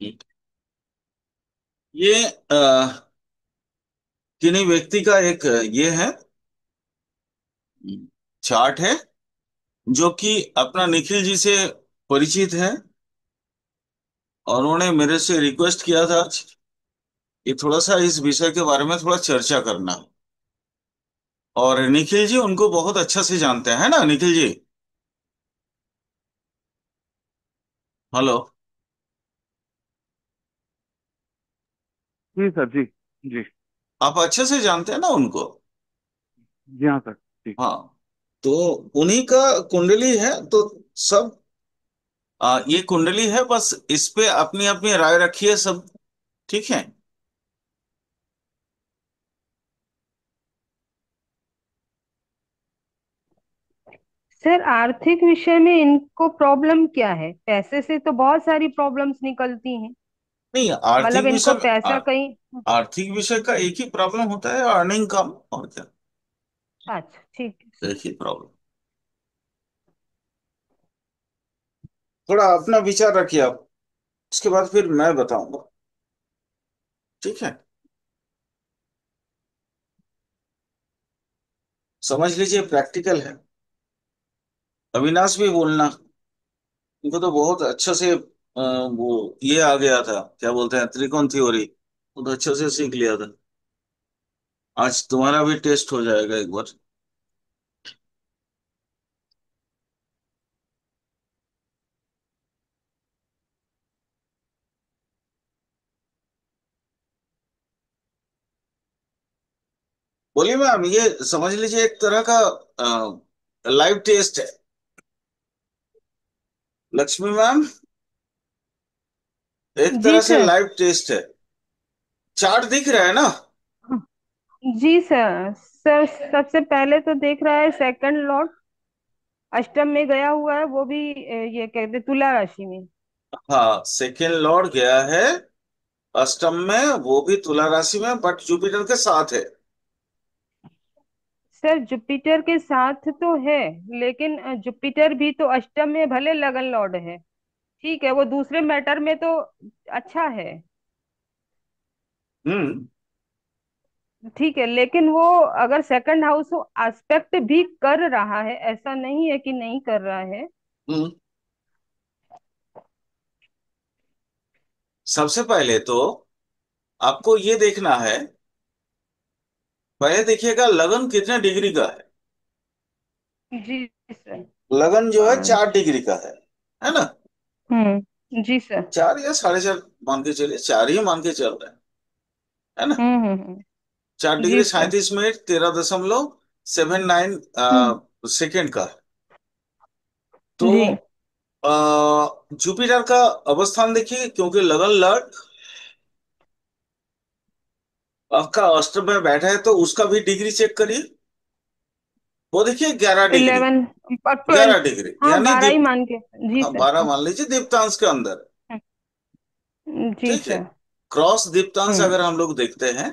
ये किन्हीं व्यक्ति का एक ये है चार्ट है जो कि अपना निखिल जी से परिचित है। और उन्होंने मेरे से रिक्वेस्ट किया था कि थोड़ा सा इस विषय के बारे में थोड़ा चर्चा करना। और निखिल जी उनको बहुत अच्छा से जानते हैं, है ना निखिल जी? हेलो। जी सर। जी जी। आप अच्छे से जानते हैं ना उनको? जी हाँ सर। जी। हाँ। तो उन्हीं का कुंडली है तो सब ये कुंडली है, बस इस पे अपनी अपनी राय रखिए सब। ठीक है। सर, आर्थिक विषय में इनको प्रॉब्लम क्या है? पैसे से तो बहुत सारी प्रॉब्लम्स निकलती हैं। नहीं, मतलब आर्थिक विषय इनको में पैसा कहीं। आर्थिक विषय का एक ही प्रॉब्लम होता है, अर्निंग कम, और क्या। अच्छा, ठीक है सर। एक ही प्रॉब्लम। थोड़ा अपना विचार रखिए आप, उसके बाद फिर मैं बताऊंगा। ठीक है। समझ लीजिए प्रैक्टिकल है। अविनाश भी बोलना, उनको तो बहुत अच्छे से वो ये आ गया था, क्या बोलते हैं, त्रिकोण थ्योरी बहुत अच्छे से सीख लिया था। आज तुम्हारा भी टेस्ट हो जाएगा एक बार। बोलिए मैम, ये समझ लीजिए एक तरह का लाइव टेस्ट है। लक्ष्मी मैम, एक जी तरह से सर। लाइव टेस्ट है। चार्ट दिख रहा है ना? जी सर। सर, सबसे पहले तो देख रहा है सेकंड लॉर्ड अष्टम में गया हुआ है, वो भी ये कहते तुला राशि में। हाँ, सेकेंड लॉर्ड गया है अष्टम में, वो भी तुला राशि में, बट जुपिटर के साथ है। सर, जुपिटर के साथ तो है, लेकिन जुपिटर भी तो अष्टम में भले लगन लॉर्ड है। ठीक है, वो दूसरे मैटर में तो अच्छा है। हम्म। ठीक है, लेकिन वो अगर सेकंड हाउस वो एस्पेक्ट भी कर रहा है, ऐसा नहीं है कि नहीं कर रहा है। हम्म। सबसे पहले तो आपको ये देखना है, पहले देखिएगा लगन कितने डिग्री का है। जी सर। लगन जो है 5। 4 डिग्री का है ना? जी सर। 4 या 4.5 मान के चलिए, 4 ही मान के चल रहे है ना? चार जी डिग्री सर। 37 मिनट 13.79 हम्म। सेकेंड का है। तो जी। जुपिटर का अवस्थान देखिए, क्योंकि लगन लर्ट आपका अष्टम में बैठा है, तो उसका भी डिग्री चेक करिए। वो देखिए 11 डिग्री। 11 12। 11 डिग्री हाँ, यानी 12 ही दीप मान के। जी हाँ, सर। 12 मान लीजिए दीप्तांश के अंदर। जी ठीक है। सर। क्रॉस दीप्तांश हम्म। अगर हम लोग देखते हैं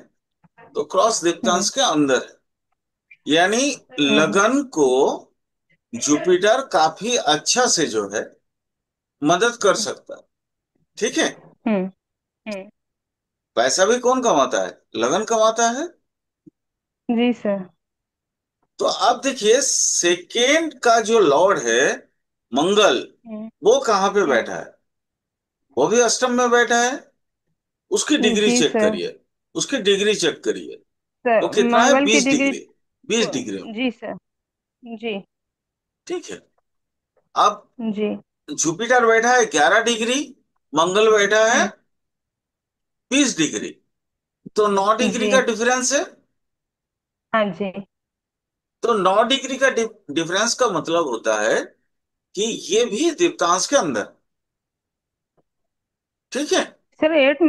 तो क्रॉस हम्म। दीप्तांश के अंदर है। यानी हम्म। लगन को जुपिटर काफी अच्छा से जो है मदद कर सकता है। ठीक है। हम्म। हम्म। पैसा भी कौन कमाता है? लगन कमाता है। जी सर। तो आप देखिए सेकेंड का जो लॉर्ड है मंगल, हम्म। वो कहाँ पे हम्म। बैठा है? वो भी अष्टम में बैठा है। उसकी डिग्री जी चेक सर। करिए। उसकी डिग्री चेक करिए। वो सर, कितना है? मंगल की 20 डिग्री। डिग्री। 20 डिग्री। जी सर। जी। ठीक है। अब जी। जुपिटर बैठा है 11 डिग्री, मंगल बैठा है हम्म। 20 डिग्री। तो 9 डिग्री जी। का डिफरेंस है। हाँ जी। तो 9 डिग्री का डिफरेंस का मतलब होता है कि ये भी दीप्तांश के अंदर। ठीक है। सर, 8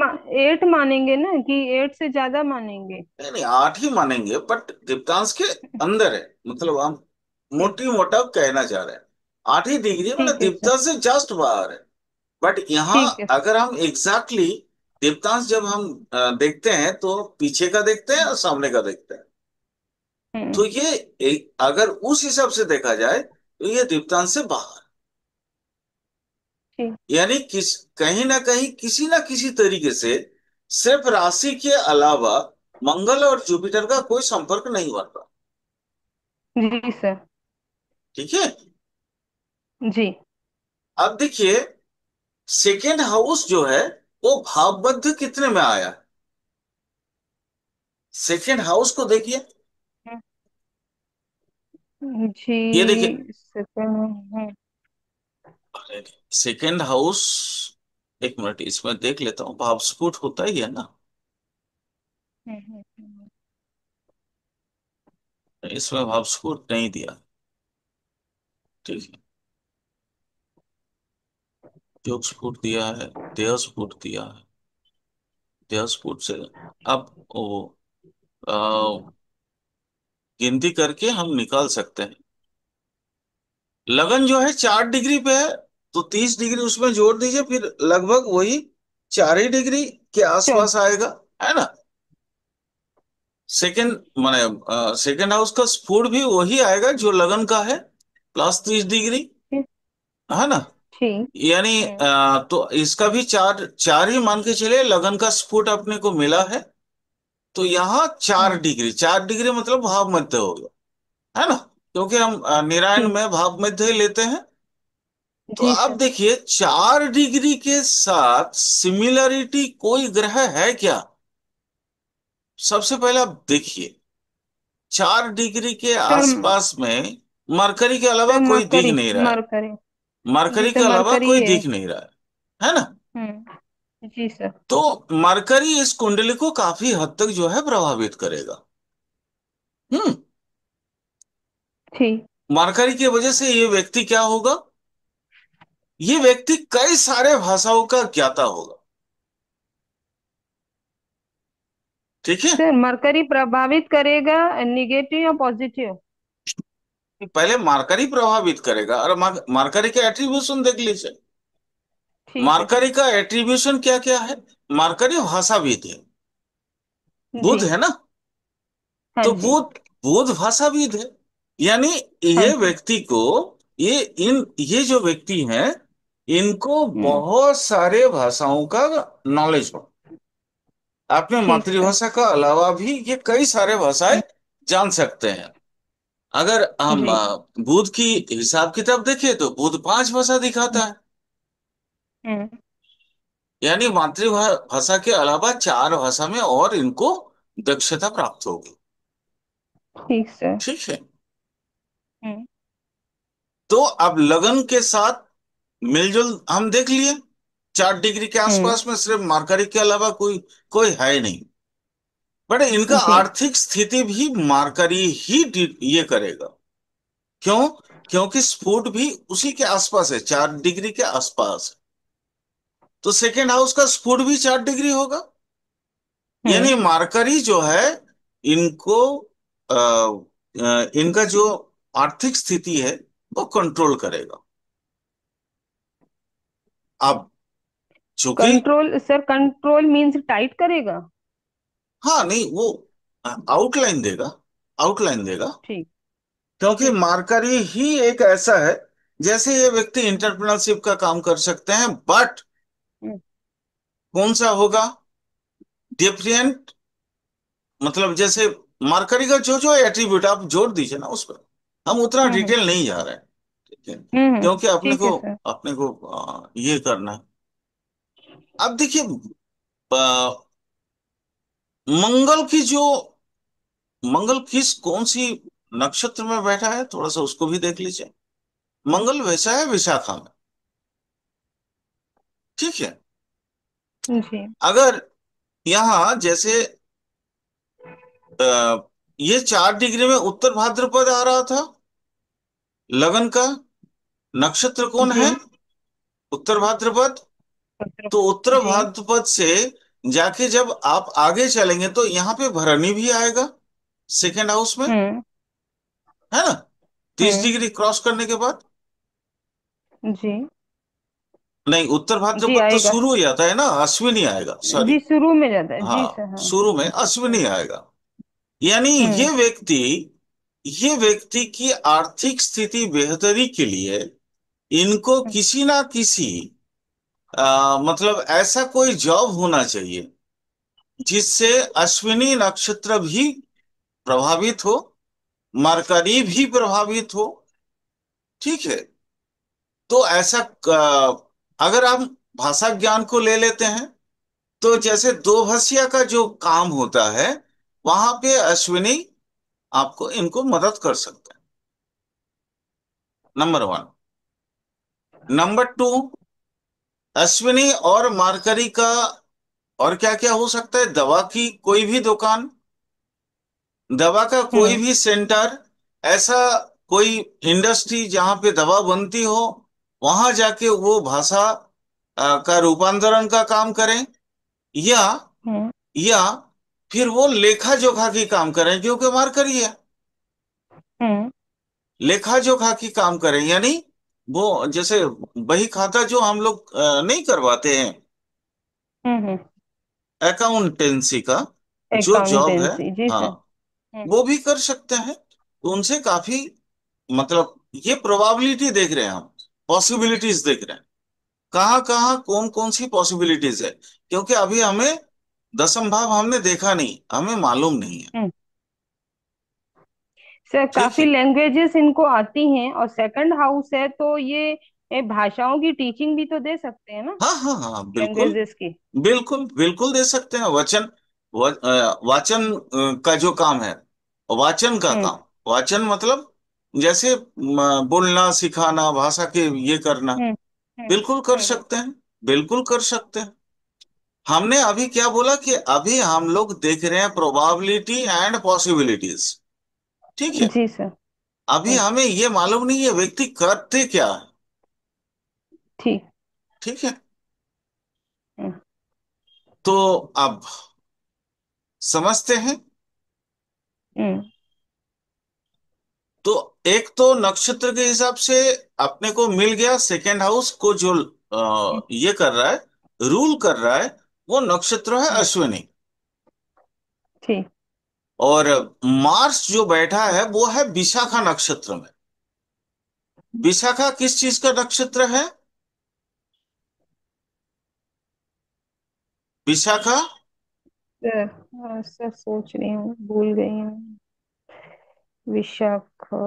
मानेंगे ना, कि 8 से ज्यादा मानेंगे? नहीं नहीं, 8 ही मानेंगे, बट दीप्तांश के अंदर है। मतलब हम ठीक। मोटी मोटा कहना चाह रहे हैं 8 ही डिग्री, मतलब ठीक है सर। दीप्तांश से जस्ट बाहर है। बट यहाँ ठीक है सर। अगर हम एग्जैक्टली दीप्तांश जब हम देखते हैं तो पीछे का देखते हैं और सामने का देखते हैं। हम्म। तो ये अगर उस हिसाब से देखा जाए तो ये दीप्तांश से बाहर। ठीक। यानी कहीं ना कहीं किसी ना किसी तरीके से सिर्फ राशि के अलावा मंगल और जुपिटर का कोई संपर्क नहीं बन रहा। जी सर। ठीक है। जी। अब देखिए, सेकेंड हाउस जो है वो भावबद्ध कितने में आया है? सेकेंड हाउस को देखिए। ये देखिए, जी सेकंड। सेकेंड हाउस, एक मिनट इसमें देख लेता हूँ, भाव स्फुट होता ही है ना। इसमें भाव स्फुट नहीं दिया। ठीक है, योग स्फुट दिया है, देह स्फुट दिया है। देह स्फुट से अब वो अ, गिनती करके हम निकाल सकते हैं। लगन जो है 4 डिग्री पे है, तो 30 डिग्री उसमें जोड़ दीजिए, फिर लगभग वही 4 ही डिग्री के चल। आसपास आएगा, है ना। सेकेंड माने सेकेंड हाउस का स्फुट भी वही आएगा जो लगन का है, +30 डिग्री, ठीक। है ना। ठीक। यानी तो इसका भी चार चार ही मान के चले, लगन का स्फुट अपने को मिला है। तो यहाँ चार हम्म। डिग्री 4 डिग्री मतलब भाव मध्य हो गया, है ना, क्योंकि हम निरायण ठीक। में भाव मध्य ही लेते हैं। तो जी अब सर। देखिए, 4 डिग्री के साथ सिमिलरिटी कोई ग्रह है क्या? सबसे पहले आप देखिए, 4 डिग्री के सर। आसपास में मरकरी के अलावा सर कोई दिख मरकरी। नहीं रहा है। मरकरी। जी मरकरी सर के अलावा मरकरी कोई है। दिख नहीं रहा है ना। जी सर। तो मरकरी इस कुंडली को काफी हद तक जो है प्रभावित करेगा। हम्म। ठीक। मरकरी की वजह से ये व्यक्ति क्या होगा? ये व्यक्ति कई सारे भाषाओं का ज्ञाता होगा। ठीक है। सर मरकरी प्रभावित करेगा, निगेटिव या पॉजिटिव? पहले मार्करी प्रभावित करेगा, और मार्करी के एट्रीब्यूशन देख लीजिए। ठीक है सर। मार्करी का एट्रीब्यूशन क्या क्या है? मार्करी भाषाविद है, बुध जी। है ना। हाँ तो जी। बुध बुध भाषाविद है। यानी हाँ ये जी। व्यक्ति को, ये जो व्यक्ति हैं, इनको हम्म। बहुत सारे भाषाओं का नॉलेज हो। अपने ठीक सर। मातृभाषा का अलावा भी ये कई सारे भाषाएं जान सकते हैं। अगर हम जी। बुध की हिसाब किताब देखें तो बुध 5 भाषा दिखाता है। हम्म। यानी मातृभाषा के अलावा 4 भाषा में और इनको दक्षता प्राप्त होगी। ठीक सर। ठीक है। हम्म। तो अब लगन के साथ मिलजुल हम देख लिए, 4 डिग्री के हम्म। आसपास में सिर्फ मार्करी के अलावा कोई कोई है नहीं। बट इनका जी। आर्थिक स्थिति भी मार्करी ही ये करेगा। क्यों? क्योंकि स्फुट भी उसी के आसपास है, 4 डिग्री के आसपास। तो सेकेंड हाउस का स्फुट भी 4 डिग्री होगा। यानी हम्म। मार्करी जो है, इनको इनका जो आर्थिक स्थिति है वो कंट्रोल करेगा। अब चूंकि, control sir, control means tight करेगा? हाँ नहीं, वो आउटलाइन देगा, आउटलाइन देगा। ठीक। क्योंकि ठीक। मार्करी ही एक ऐसा है, जैसे ये व्यक्ति इंटरप्रेन्योरशिप का काम कर सकते हैं, बट हम्म। कौन सा होगा? डिफरेंट, मतलब जैसे मार्करी का जो जो एट्रीब्यूट आप जोड़ दीजिए ना उस पर, हम उतना हम्म। डिटेल नहीं जा रहे हैं। ठीक है, क्योंकि ठीक है सर। अपने को ये करना है। अब देखिए, अ, मंगल की जो मंगल कौन सी नक्षत्र में बैठा है, थोड़ा सा उसको भी देख लीजिए। मंगल वैसा है विशाखा में। ठीक है। जी। अगर यहाँ जैसे ये 4 डिग्री में उत्तर भाद्रपद आ रहा था, लगन का नक्षत्र कौन जी। है? उत्तर भाद्रपद। तो उत्तर जी। भाद्रपद से जाके जब आप आगे चलेंगे तो यहाँ पे भरणी भी आएगा सेकेंड हाउस में, हम्म। है ना, तीस हम्म। डिग्री क्रॉस करने के बाद। जी। नहीं, उत्तर जी भाद्रपद तो आएगा। शुरू हो जाता है ना, अश्विनी आएगा, जी सॉरी। शुरू में जाता है, हाँ, जी सर, हाँ। शुरू में अश्विनी आएगा। यानी हम्म। ये व्यक्ति की आर्थिक स्थिति बेहतरी के लिए इनको हम्म। किसी ना किसी मतलब ऐसा कोई जॉब होना चाहिए जिससे अश्विनी नक्षत्र भी प्रभावित हो, मरकरी भी प्रभावित हो। ठीक है। तो ऐसा अगर हम भाषा ज्ञान को ले लेते हैं, तो जैसे दो भसिया का जो काम होता है, वहां पे अश्विनी आपको इनको मदद कर सकते हैं। Number one. Number two, Ashwini और मारकरी का और क्या क्या हो सकता है? दवा की कोई भी दुकान, दवा का कोई हम्म। भी सेंटर, ऐसा कोई इंडस्ट्री जहां पे दवा बनती हो, वहां जाके वो भाषा का रूपांतरण का काम करें। या हम्म। या फिर वो लेखा जोखा की काम करें, क्योंकि मारकरी है। हम्म। लेखा जोखा की काम करें, यानी वो जैसे बही खाता जो हम लोग नहीं करवाते हैं, हम्म। अकाउंटेंसी का जो जॉब है, अकाउंटेंसी, जी हाँ, सर। हम्म। वो भी कर सकते हैं। तो उनसे काफी, मतलब ये प्रोबेबिलिटी देख रहे हैं हम, पॉसिबिलिटीज देख रहे हैं, कहाँ कहाँ कौन कौन सी पॉसिबिलिटीज है। क्योंकि अभी हमें दसम भाव हमने देखा नहीं, हमें मालूम नहीं है। हम्म। सर ठीक काफी है। लैंग्वेजेस इनको आती हैं, और सेकंड हाउस है तो ये भाषाओं की टीचिंग भी तो दे सकते हैं ना, हाँ हाँ हाँ, बिल्कुल। लैंग्वेजेस की। बिल्कुल बिल्कुल दे सकते हैं। वचन वाचन का जो काम है, वाचन का हम्म। काम, वाचन मतलब जैसे बोलना सिखाना, भाषा के ये करना, हम्म। हम्म। बिल्कुल कर हम्म। सकते हैं। बिल्कुल कर सकते हैं। हमने अभी क्या बोला कि अभी हम लोग देख रहे हैं प्रोबेबिलिटी एंड पॉसिबिलिटीज। ठीक है। जी सर। अभी हम्म। हमें ये मालूम नहीं है व्यक्ति करते क्या है। ठीक। ठीक है। हम्म। तो अब समझते हैं। हम्म। तो एक तो नक्षत्र के हिसाब से अपने को मिल गया, सेकेंड हाउस को जो हम्म। ये कर रहा है, रूल कर रहा है, वो नक्षत्र है हम्म। अश्विनी। ठीक। और मार्स जो बैठा है वो है विशाखा नक्षत्र में। विशाखा किस चीज का नक्षत्र है? विशाखा सर, हाँ, सर सोच रही हूँ, भूल गई हूँ। विशाखा।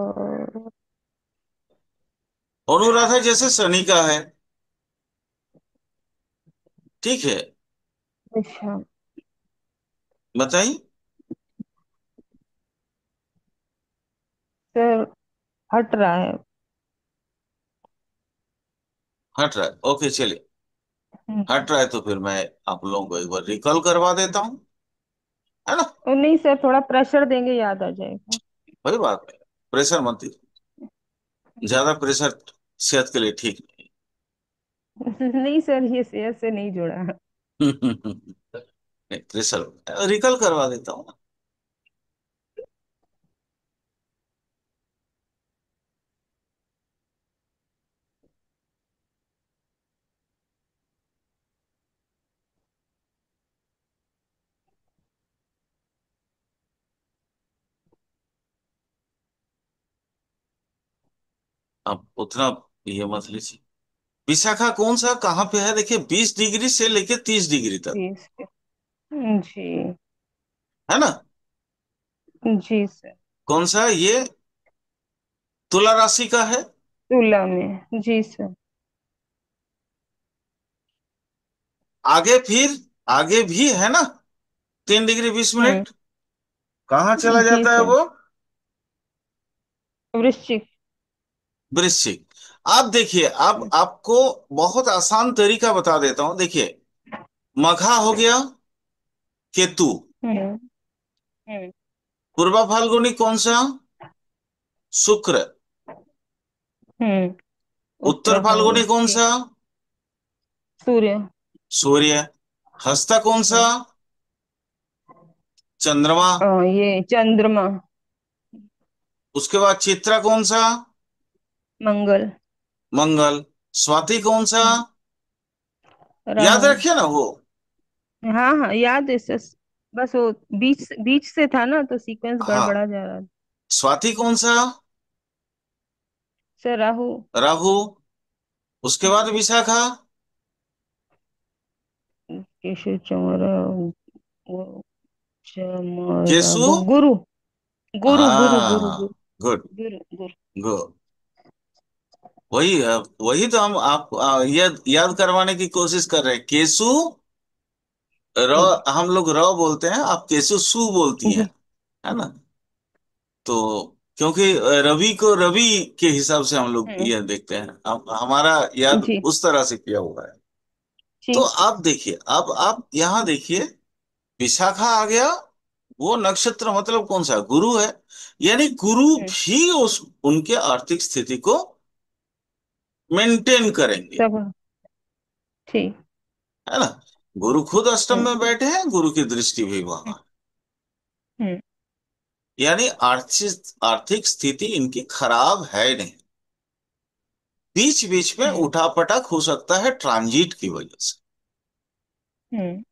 अनुराधा जैसे शनि का है। ठीक है। विशाख। बताइए। सर हट रहा है। हट रहा है, ओके चलिए। हम्म। हट रहा है तो फिर मैं आप लोगों को एक बार रिकॉल करवा देता हूँ, है ना। और नहीं सर, थोड़ा प्रेशर देंगे, याद आ जाएगा। वही बात है, प्रेशर मत दीजिए। ज्यादा प्रेशर सेहत के लिए ठीक नहीं सर, ये सेहत से नहीं जुड़ा। नहीं। नहीं, प्रेशर रिकॉल करवा देता हूँ। अब उतना ये मत लीजिए। विशाखा कौन सा कहाँ पे है? देखिए 20 डिग्री से लेके 30 डिग्री तक, 20 पे। जी। है ना। जी सर। कौन सा है ये? तुला राशि का है। तुला में, जी सर। आगे फिर आगे भी है ना, 3 डिग्री 20 मिनट। हम्म। कहाँ चला जी जाता है सर। वो? वृश्चिक। वृश्चिक। अब देखिए, अब आपको बहुत आसान तरीका बता देता हूं। देखिए, मघा हो गया, केतु। हम्म। हम्म। पूर्वा फाल्गुनी कौन सा? शुक्र। हम्म। उत्तर उत्तरा फाल्गुनी फाल्गुनी, कौन ठीक। सा? सूर्य। सूर्य। हस्ता कौन सा? चंद्रमा। ये चंद्रमा। उसके बाद चित्रा कौन सा? मंगल। मंगल। स्वाति कौन सा? हम्म। याद राहु। रखिए ना वो। हाँ हाँ, याद है सर। बस वो बीच बीच से था ना, तो सीक्वेंस हाँ। गड़बड़ा जा रहा था। स्वाति कौन सा? सर राहु। राहु। उसके बाद विशाखा। केशव चमरा, वो, चमरा, केसु। गुरु, गुरु, गुरु, गुरु, हाँ, गुरु, गुड, गुरु, गुरु। गुड। वही वही तो हम आप याद याद करवाने की कोशिश कर रहे हैं। केसु र, जी, हम लोग र बोलते हैं, आप केसु सु बोलती हैं, जी। है ना। तो क्योंकि रवि को रवि के हिसाब से हम लोग हम्म। ये देखते हैं, हमारा याद जी, उस तरह से किया हुआ है। तो जी। आप देखिए, अब आप यहाँ देखिए, विशाखा आ गया, वो नक्षत्र मतलब कौन सा, गुरु है। यानी गुरु हम्म। भी उस उनके आर्थिक स्थिति को मेंटेन करेंगे, सब, ठीक। है ना। गुरु खुद अष्टम हम्म। में बैठे हैं, गुरु की दृष्टि भी हम्म। वहां है। हम्म। यानी आर्थिक आर्थिक स्थिति इनकी खराब है नहीं। बीच बीच में हम्म। उठापटक हो सकता है ट्रांजिट की वजह से। हम्म।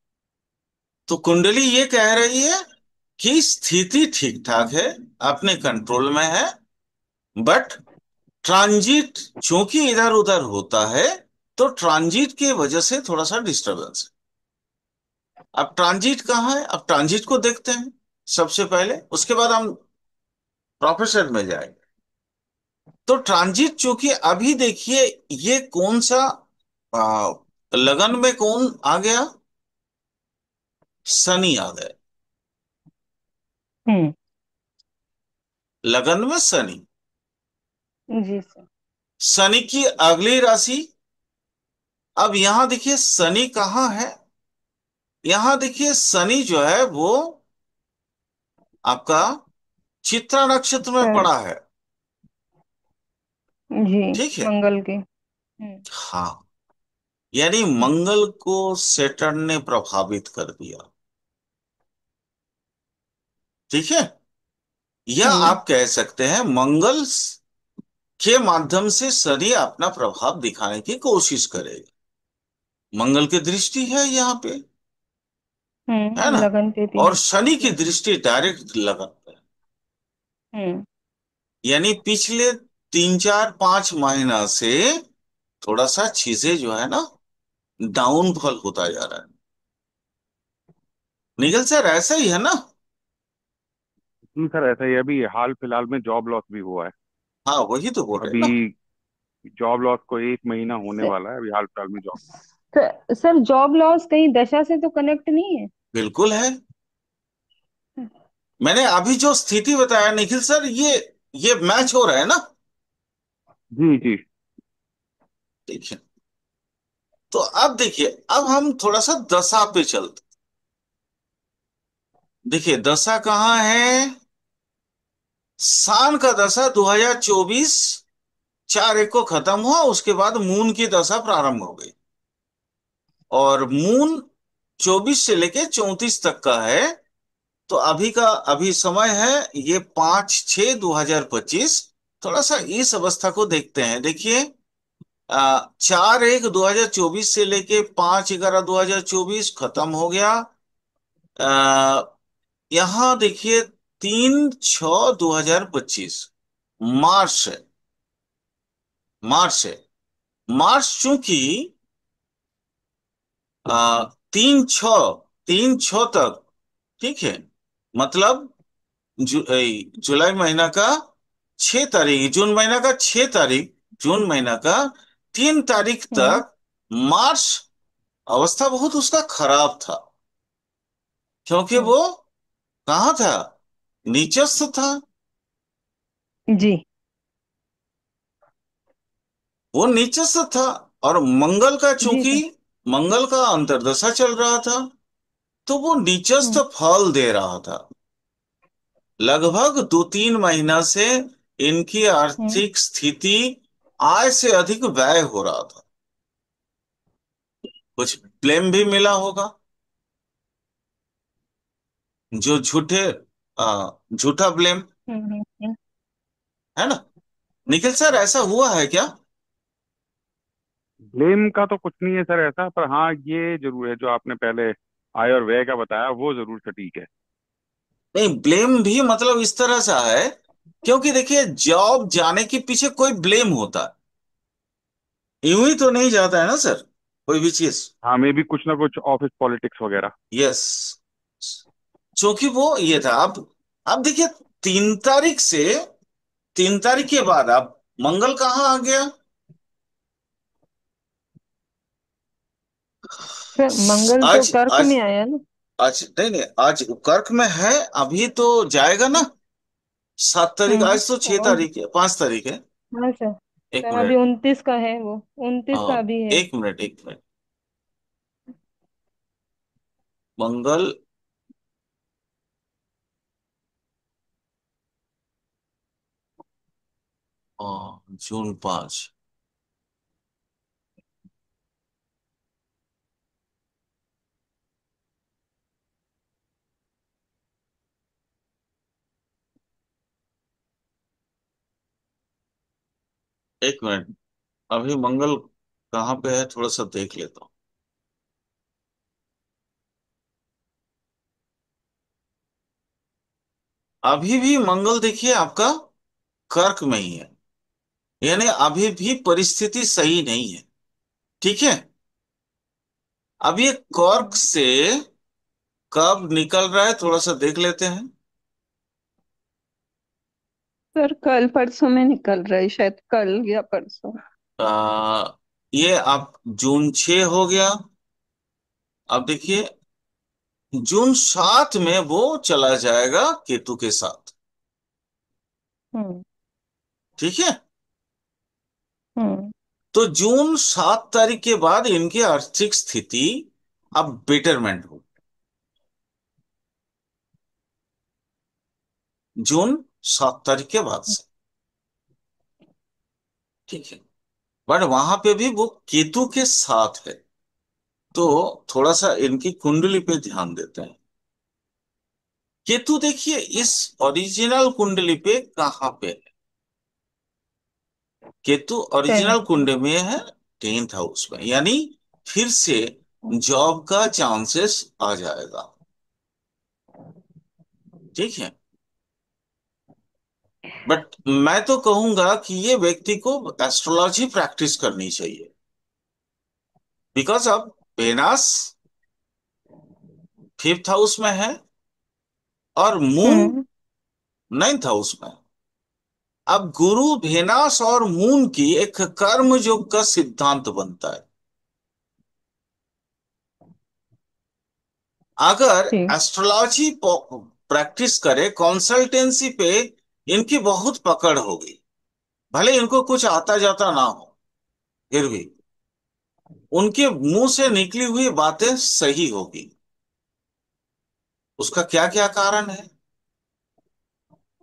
तो कुंडली ये कह रही है कि स्थिति ठीक ठाक है, अपने कंट्रोल में है, बट ट्रांजिट चूंकि इधर उधर होता है, तो ट्रांजिट की वजह से थोड़ा सा डिस्टरबेंस है। अब ट्रांजिट कहाँ है, अब ट्रांजिट को देखते हैं सबसे पहले, उसके बाद हम प्रोफेशन में जाएंगे। तो ट्रांजिट चूंकि अभी देखिए, ये कौन सा आ, लगन में कौन आ गया, शनि आ गए। हम्म। लगन में शनि। जी सर। शनि की अगली राशि। अब यहां देखिए शनि कहाँ है, यहां देखिए शनि जो है वो आपका चित्रा नक्षत्र में सर। पड़ा है। जी। ठीक है। मंगल के। हम्म। हाँ, यानी हम्म। मंगल को सेटर्न ने प्रभावित कर दिया। ठीक है। या हम्म। आप कह सकते हैं मंगल के माध्यम से शनि अपना प्रभाव दिखाने की कोशिश करेगा। मंगल की दृष्टि है यहाँ पे, है ना। लगन पे भी और है। शनि की हम्म। दृष्टि डायरेक्ट लगन पे है। हम्म। यानी पिछले 3 4 5 महीना से थोड़ा सा चीजें जो है ना, डाउनफॉल होता जा रहा है। निखिल सर ऐसा ही है ना। सर ऐसा ही है। अभी हाल फिलहाल में जॉब लॉस भी हुआ है। हाँ, वही तो बोल रहे हैं अभी ना। जॉब लॉस को 1 महीना होने सर, वाला है। अभी हाल फिलहाल में जॉब। सर जॉब लॉस कहीं दशा से तो कनेक्ट नहीं है? बिल्कुल है। मैंने अभी जो स्थिति बताया निखिल सर, ये मैच हो रहा है ना। जी जी। ठीक है। तो अब देखिए, अब हम थोड़ा सा दशा पे चलते। देखिए दशा कहाँ है, सान का दशा 2024 4/1 को खत्म हुआ, उसके बाद मून की दशा प्रारंभ हो गई। और मून 24 से लेके 34 तक का है। तो अभी का अभी समय है ये 5/6/2025। थोड़ा सा इस अवस्था को देखते हैं। देखिए 4/1/2024 से लेके 5/11/2024 खत्म हो गया। यहाँ देखिए 3/6/2025 मार्च है, मार्च है। मार्च चूंकि 3/6 तक, ठीक है, मतलब जुलाई महीना का 6 तारीख, जून महीना का 6 तारीख, जून महीना का 3 तारीख हम्म। तक मार्च अवस्था बहुत उसका खराब था। क्योंकि हम्म। वो कहाँ था, नीचस्थ था। जी। वो नीचस्थ था। और मंगल का जी चूंकि सर। मंगल का अंतर्दशा चल रहा था, तो वो नीचस्थ हम्म। फल दे रहा था। लगभग 2 3 महीना से इनकी हम्म। आर्थिक स्थिति आय से अधिक व्यय हो रहा था। कुछ ब्लेम भी मिला होगा, जो झूठा ब्लेम, हम्म। है ना। निखिल सर ऐसा हुआ है क्या। ब्लेम का तो कुछ नहीं है सर ऐसा। पर हाँ, ये जरूर है जो आपने पहले आय और व्यय का बताया, वो जरूर सटीक है। नहीं, ब्लेम भी मतलब इस तरह से है, क्योंकि देखिए जॉब जाने के पीछे कोई ब्लेम होता है, यूं ही तो नहीं जाता है ना सर। कोई भी चीज। हाँ, मे भी कुछ ना कुछ ऑफिस पॉलिटिक्स वगैरह। यस, क्योंकि वो ये था। अब देखिए, 3 तारीख से, 3 तारीख के बाद अब मंगल कहाँ आ गया? सर मंगल तो आज कर्क आज में आया ना। आज नहीं नहीं, आज कर्क में है। अभी तो जाएगा ना, 7 तारीख। आज तो छह और तारीख है, 5 तारीख है। हाँ सर। एक सर अभी मिनट। 29 का है वो। 29 का हाँ, अभी है। एक मिनट, एक मिनट। मंगल, जून 5। एक मिनट, अभी मंगल कहाँ पे है, थोड़ा सा देख लेता हूँ। अभी भी मंगल देखिए आपका कर्क में ही है, यानी अभी भी परिस्थिति सही नहीं है। ठीक है। अब ये कर्क हम्म। से कब निकल रहा है, थोड़ा सा देख लेते हैं। सर कल परसों में निकल रहा है, शायद कल या परसों। आ, ये अब जून 6 हो गया। अब देखिए, जून 7 में वो चला जाएगा केतु के साथ। हम्म। ठीक है। हम्म। तो जून 7 तारीख के बाद इनकी आर्थिक स्थिति अब बेटरमेंट हो। जून 7 तारीख के बाद से। ठीक है। बट वहां पे भी वो केतु के साथ है, तो थोड़ा सा इनकी कुंडली पे ध्यान देते हैं। केतु देखिए इस ओरिजिनल कुंडली पे कहाँ पे है? केतु ओरिजिनल 10। कुंडली में है 10th हाउस में, यानी फिर से जॉब का चांसेस आ जाएगा। ठीक है। बट मैं तो कहूंगा कि ये व्यक्ति को एस्ट्रोलॉजी प्रैक्टिस करनी चाहिए, बिकॉज अब वेनस 5th हाउस में है और मून हम्म। 9th हाउस में। अब गुरु वेनस और मून की एक कर्म योग का सिद्धांत बनता है। अगर जी। एस्ट्रोलॉजी प्रैक्टिस करे, कंसल्टेंसी पे इनकी बहुत पकड़ होगी। भले इनको कुछ आता जाता ना हो, फिर भी उनके मुंह से निकली हुई बातें सही होगी। उसका क्या क्या कारण है?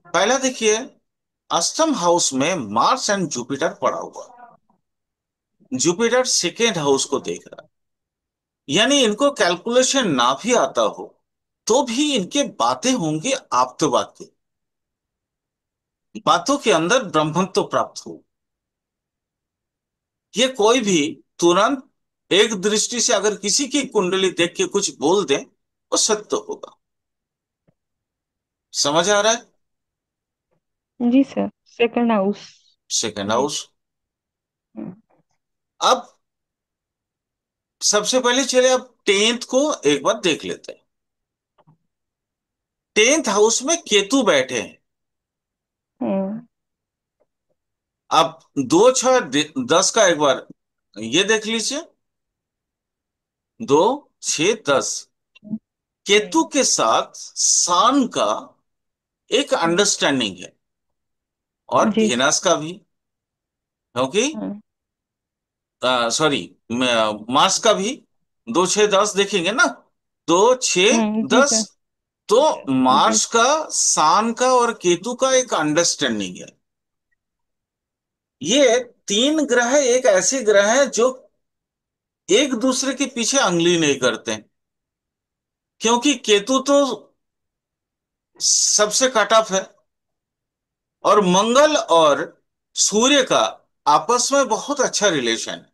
पहला देखिए, अष्टम हाउस में मार्स एंड जुपिटर पड़ा हुआ। जुपिटर 2nd हाउस को देख रहा है, यानी इनको कैलकुलेशन ना भी आता हो तो भी इनके बातें होंगी आप तो बातें, बातों के अंदर ब्रह्मत्व प्राप्त हो। ये कोई भी तुरंत एक दृष्टि से अगर किसी की कुंडली देख के कुछ बोल दे, वो सत्य होगा। समझ आ रहा है? जी sir. Second house. 2nd house. Hmm. अब सबसे पहले चले, अब 10th को एक बार देख लेते हैं। 10th हाउस में केतु बैठे हैं। हम्म। अब 2 6 10 का एक बार ये देख लीजिए। 2 6 10 केतु के साथ सान का एक अंडरस्टैंडिंग है, और जी सर। भेनास का भी, क्योंकि हम्म। सॉरी, मार्स का भी। 2 6 10 देखेंगे ना, दो छह जी दस सर। तो जी। मार्स का, सान का और केतु का एक अंडरस्टैंडिंग है। ये 3 ग्रह एक ऐसे ग्रह हैं जो एक दूसरे के पीछे अंगली नहीं करते, क्योंकि केतु तो सबसे कट ऑफ है, और मंगल और सूर्य का आपस में बहुत अच्छा रिलेशन है।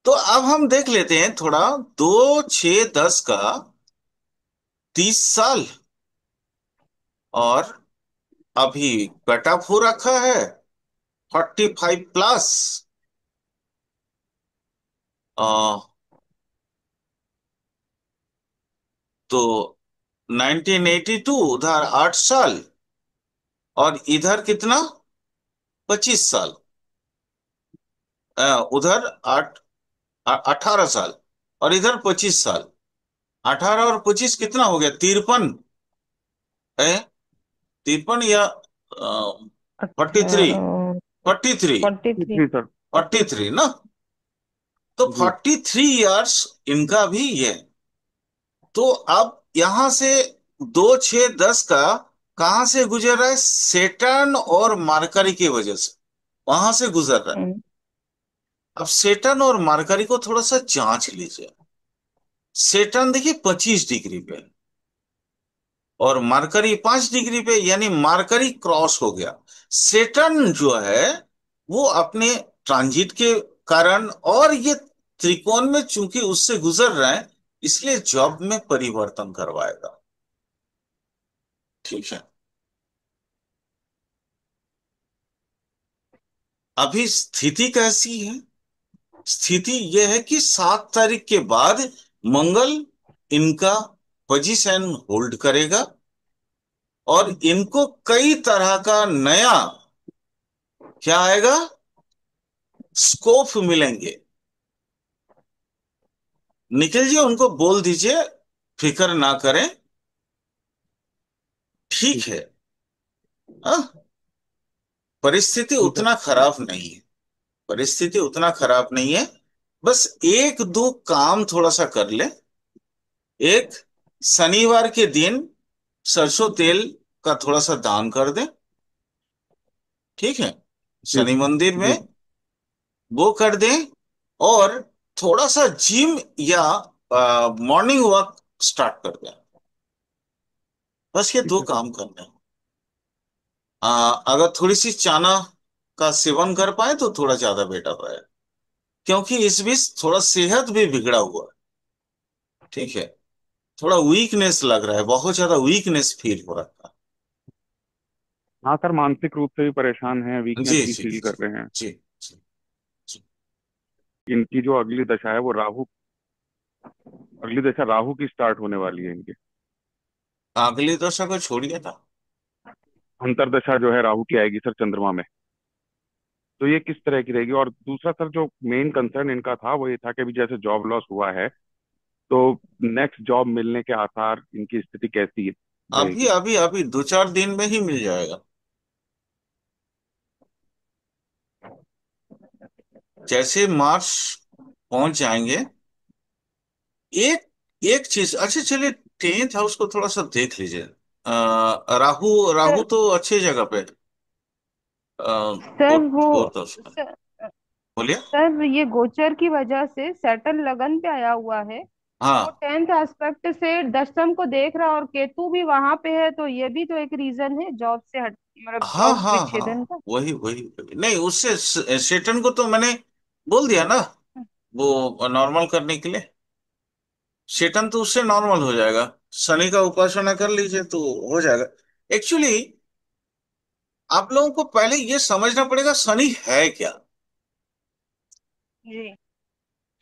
तो अब हम देख लेते हैं थोड़ा, 2 6 10 का 30 साल, और अभी कट ऑफ हो रखा है 45+। आ, तो 1982 उधर 8 साल, और इधर कितना, 25 साल। उधर 18 साल, और इधर 25 साल। 18 और 25 कितना हो गया, 53 है। 53 या 43। 18, 43। 43। जी सर। 43 ना। तो जी 43 इयर्स इनका भी ये। तो अब यहां से 2 6 10 का कहां से गुजर रहा है, सेटर्न और मार्करी की वजह से वहां से गुजर रहा है। हम्म। अब सेटर्न और मार्करी को थोड़ा सा जांच लीजिए। सेटर्न देखिए 25 डिग्री पे, और मार्करी 5 डिग्री पे, यानी मार्करी क्रॉस हो गया। सेटर्न जो है वो अपने ट्रांजिट के कारण, और ये त्रिकोण में चूंकि उससे गुजर रहे हैं, इसलिए जॉब में परिवर्तन करवाएगा। ठीक है। अभी स्थिति कैसी है, स्थिति यह है कि 7 तारीख के बाद मंगल इनका पोजीशन होल्ड करेगा, और इनको कई तरह का नया क्या आएगा, स्कोप मिलेंगे। निखिल जी उनको बोल दीजिए फिक्र ना करें, ठीक जी है। हाँ, परिस्थिति जी सर। उतना खराब नहीं है, परिस्थिति उतना खराब नहीं है। बस एक दो काम थोड़ा सा कर ले। एक, शनिवार के दिन सरसों तेल का थोड़ा सा दान कर दे, ठीक है, जी शनि मंदिर जी। में वो कर दें। और थोड़ा सा जिम या मॉर्निंग वॉक स्टार्ट कर दें। बस ये ठीक दो है सर। काम करने हैं। अगर थोड़ी सी चाना का सेवन कर पाए तो थोड़ा ज्यादा बेटर रहे, क्योंकि इस बीच थोड़ा सेहत भी बिगड़ा हुआ है। ठीक है, थोड़ा वीकनेस लग रहा है, बहुत ज्यादा वीकनेस फील हो रहा हाँ सर, मानसिक रूप से भी परेशान हैं, है। वीकनेस जी भी जी फील कर जी रहे हैं। जी जी जी। इनकी जो अगली दशा है वो राहु, अगली दशा राहु की स्टार्ट होने वाली है इनकी। अगली दशा को छोड़िए ना। अंतरदशा जो है राहु की आएगी सर चंद्रमा में। तो ये किस तरह की रहेगी? और दूसरा सर, जो मेन कंसर्न इनका था वो ये था कि अभी जैसे जॉब लॉस हुआ है, तो नेक्स्ट जॉब मिलने के आसार, इनकी स्थिति कैसी अभी रहेगी? अभी अभी 2 4 दिन में ही मिल जाएगा। जैसे मार्च पहुंच जाएंगे। एक एक चीज, अच्छा चलिए, 10th हाउस को थोड़ा सा देख लीजिए। राहु राहु सर तो अच्छी जगह पे, सर वो फोर्थ हाउस में। सर, बोलिए। सर ये गोचर की वजह से सैटर्न लगन पे आया हुआ है। वो हाँ 10th एस्पेक्ट से दशम को देख रहा है, और केतु भी वहां पे है, तो ये भी तो एक रीजन है जॉब से हट, मतलब हाँ जॉब हाँ हाँ, विच्छेदन का। वही नहीं, उससे सेटन को तो मैंने बोल दिया ना, वो नॉर्मल करने के लिए। सेटन तो उससे नॉर्मल हो जाएगा। शनि का उपासना कर लीजिए तो हो जाएगा। एक्चुअली आप लोगों को पहले ये समझना पड़ेगा शनि है क्या। जी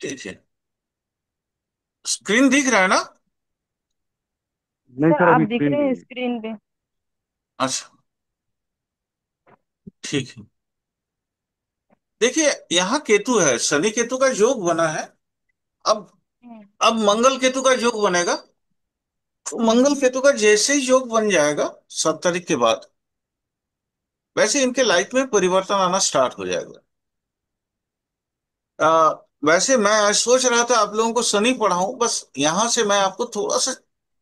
ठीक है, स्क्रीन दिख रहा है ना। नहीं सर, सर, आप अभी दिख स्क्रीन रहे पे हैं नहीं। स्क्रीन पे। अच्छा, ठीक है। देखिए, यहाँ केतु है, शनि केतु का योग बना है। अब हम्म अब मंगल केतु का योग बनेगा। तो मंगल हम्म केतु का जैसे ही योग बन जाएगा 7 तारीख के बाद, वैसे इनके लाइफ में परिवर्तन आना स्टार्ट हो जाएगा। वैसे मैं आज सोच रहा था आप लोगों को शनि पढ़ाऊं, बस यहां से मैं आपको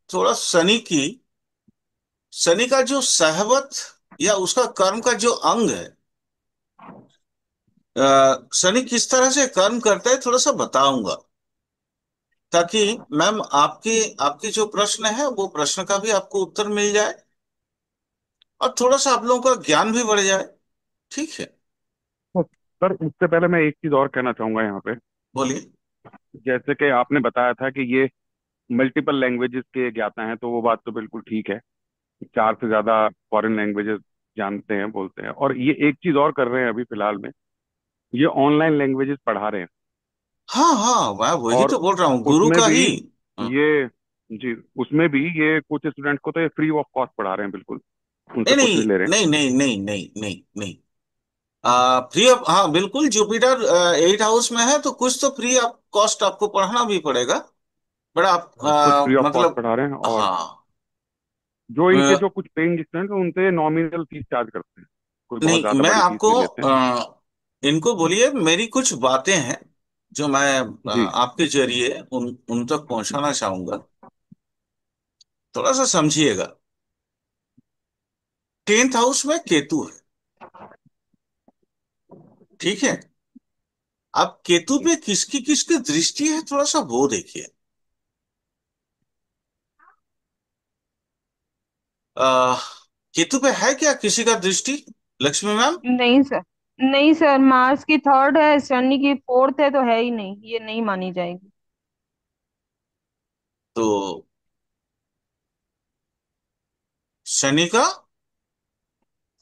थोड़ा शनि का जो सहवत या उसका कर्म का जो अंग है, शनि किस तरह से कर्म करता है थोड़ा सा बताऊंगा, ताकि मैम आपके आपके जो प्रश्न है वो प्रश्न का भी आपको उत्तर मिल जाए, और थोड़ा सा आप लोगों का ज्ञान भी बढ़ जाए। ठीक है, तो सर, उससे पहले मैं एक चीज और कहना चाहूंगा यहाँ पे। बोलिए। जैसे कि आपने बताया था कि ये मल्टीपल लैंग्वेजेस के ज्ञाता हैं, तो वो बात तो बिल्कुल ठीक है। 4 से ज्यादा फॉरेन लैंग्वेजेस जानते हैं, बोलते हैं। और ये एक चीज और कर रहे हैं अभी फिलहाल में, ये ऑनलाइन लैंग्वेजेस पढ़ा रहे हैं। हाँ हाँ, मैं वही और तो बोल रहा हूँ, गुरु उसमें का भी ही। हाँ। ये, जी, उसमें भी ये कुछ स्टूडेंट को तो ये फ्री ऑफ कॉस्ट पढ़ा रहे हैं, बिल्कुल उनसे नहीं कुछ नहीं नहीं ले रहे हैं। नहीं नहीं नहीं नहीं नहीं नहीं। फ्री ऑफ, हाँ बिल्कुल, जुपिटर 8 हाउस में है तो कुछ तो फ्री ऑफ कॉस्ट आपको पढ़ना भी पड़ेगा। बट आप हाँ, कुछ फ्री ऑफ कॉस्ट मतलब, पढ़ा रहे हैं, और हाँ। जो इनके अ, जो कुछ पेइंग स्टूडेंट हैं उनसे नॉमिनल फीस चार्ज करते हैं, कोई बहुत नहीं, ज्यादा मैं बड़ी फीस आपको नहीं लेते। इनको बोलिए, मेरी कुछ बातें हैं जो मैं जी। आपके जरिए उन तक पहुंचाना चाहूंगा। थोड़ा सा समझिएगा। 10th हाउस में केतु है, ठीक है। अब केतु जी। पे किसकी किसकी दृष्टि है, थोड़ा सा वो देखिए। आ, केतु पे है क्या किसी का दृष्टि, लक्ष्मी मैम? नहीं सर, नहीं सर, मार्स की थर्ड है, शनि की फोर्थ है, तो है ही नहीं, ये नहीं मानी जाएगी। तो शनि का,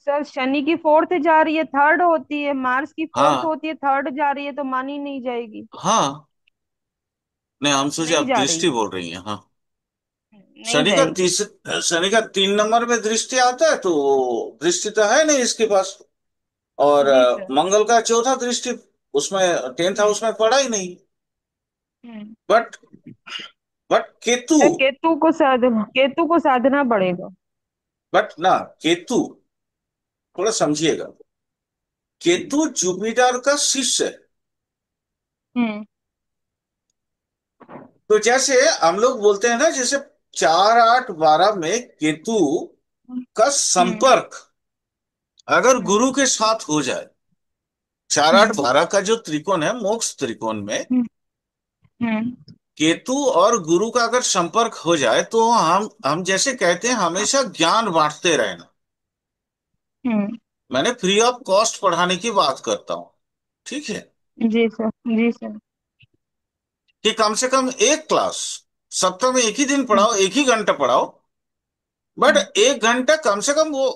सर शनि की फोर्थ जा रही है, थर्ड होती है, मार्स की फोर्थ हाँ होती है, थर्ड जा रही है, तो मानी नहीं जाएगी। हाँ, नहीं हम सोचे नहीं आप जा रही दृष्टि है। बोल रही हैं, हाँ। नहीं जाएगी। शनि का 3 नंबर में दृष्टि आता है तो दृष्टि तो है नहीं इसके पास। और जी सर। मंगल का चौथा दृष्टि, उसमें टेंथ हम्म। हाउस में पड़ा ही नहीं। हम्म। बट केतु, सर केतु को साधना पड़ेगा। बट ना, केतु, थोड़ा समझिएगा। केतु जुपिटर का शिष्य है। हम्म। तो जैसे हम लोग बोलते हैं ना, जैसे 4 8 12 में केतु का हम्म। संपर्क अगर हम्म। गुरु के साथ हो जाए, 4 8 12 का जो त्रिकोण है, मोक्ष त्रिकोण में हम्म। हम्म। केतु और गुरु का अगर संपर्क हो जाए तो हम जैसे कहते हैं, हमेशा ज्ञान बांटते रहना। हम्म। मैंने फ्री ऑफ कॉस्ट पढ़ाने की बात करता हूँ, ठीक है। जी सर, जी सर। कि कम से कम एक क्लास सप्ताह में एक ही दिन हम्म। पढ़ाओ, एक ही घंटा पढ़ाओ। बट हम्म। 1 घंटा कम से कम वो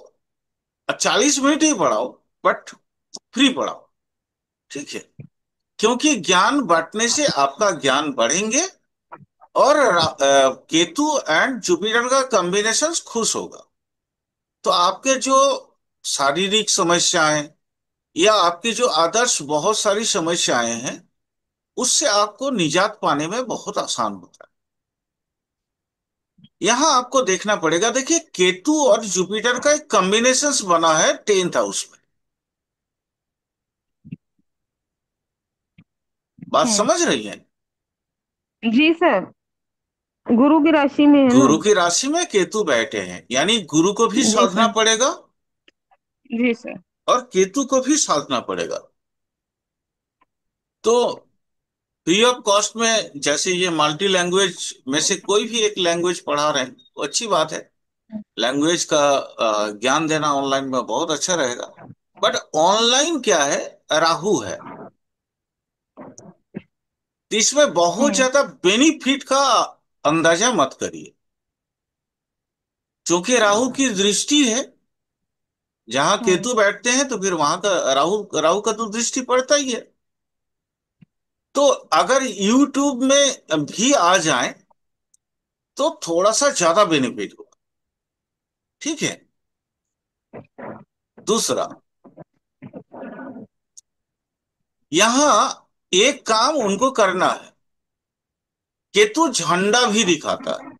40 मिनट ही पढ़ाओ, बट फ्री पढ़ाओ, ठीक है। क्योंकि ज्ञान बांटने से आपका ज्ञान बढ़ेंगे, और केतु एंड जुपिटर का कॉम्बिनेशन खुश होगा। तो आपके जो शारीरिक समस्याएं या आपकी जो आदर्श बहुत सारी समस्याएं हैं, उससे आपको निजात पाने में बहुत आसान होता है। यहाँ आपको देखना पड़ेगा, देखिए केतु और जुपिटर का एक कॉम्बिनेशन बना है 10th हाउस में। बात हम्म। समझ रही है? जी सर, गुरु की राशि में है ना। गुरु की राशि में केतु बैठे हैं, यानी गुरु को भी जी साधना सर। पड़ेगा जी सर। और केतु को भी साधना पड़ेगा। तो फ्री ऑफ कॉस्ट में जैसे ये मल्टी लैंग्वेज में से कोई भी एक लैंग्वेज पढ़ा रहे हैं, वो अच्छी बात है। लैंग्वेज का ज्ञान देना ऑनलाइन में बहुत अच्छा रहेगा। बट ऑनलाइन क्या है, राहु है, तो इसमें बहुत हम्म। ज्यादा बेनिफिट का अंदाजा मत करिए। क्योंकि राहु की दृष्टि है, जहां हम्म। केतु बैठते हैं तो फिर वहां का राहु राहु का तो दृष्टि पड़ता ही है। तो अगर यूट्यूब में भी आ जाए तो थोड़ा सा ज्यादा बेनिफिट होगा, ठीक है। दूसरा, यहां एक काम उनको करना है, केतु झंडा भी दिखाता है।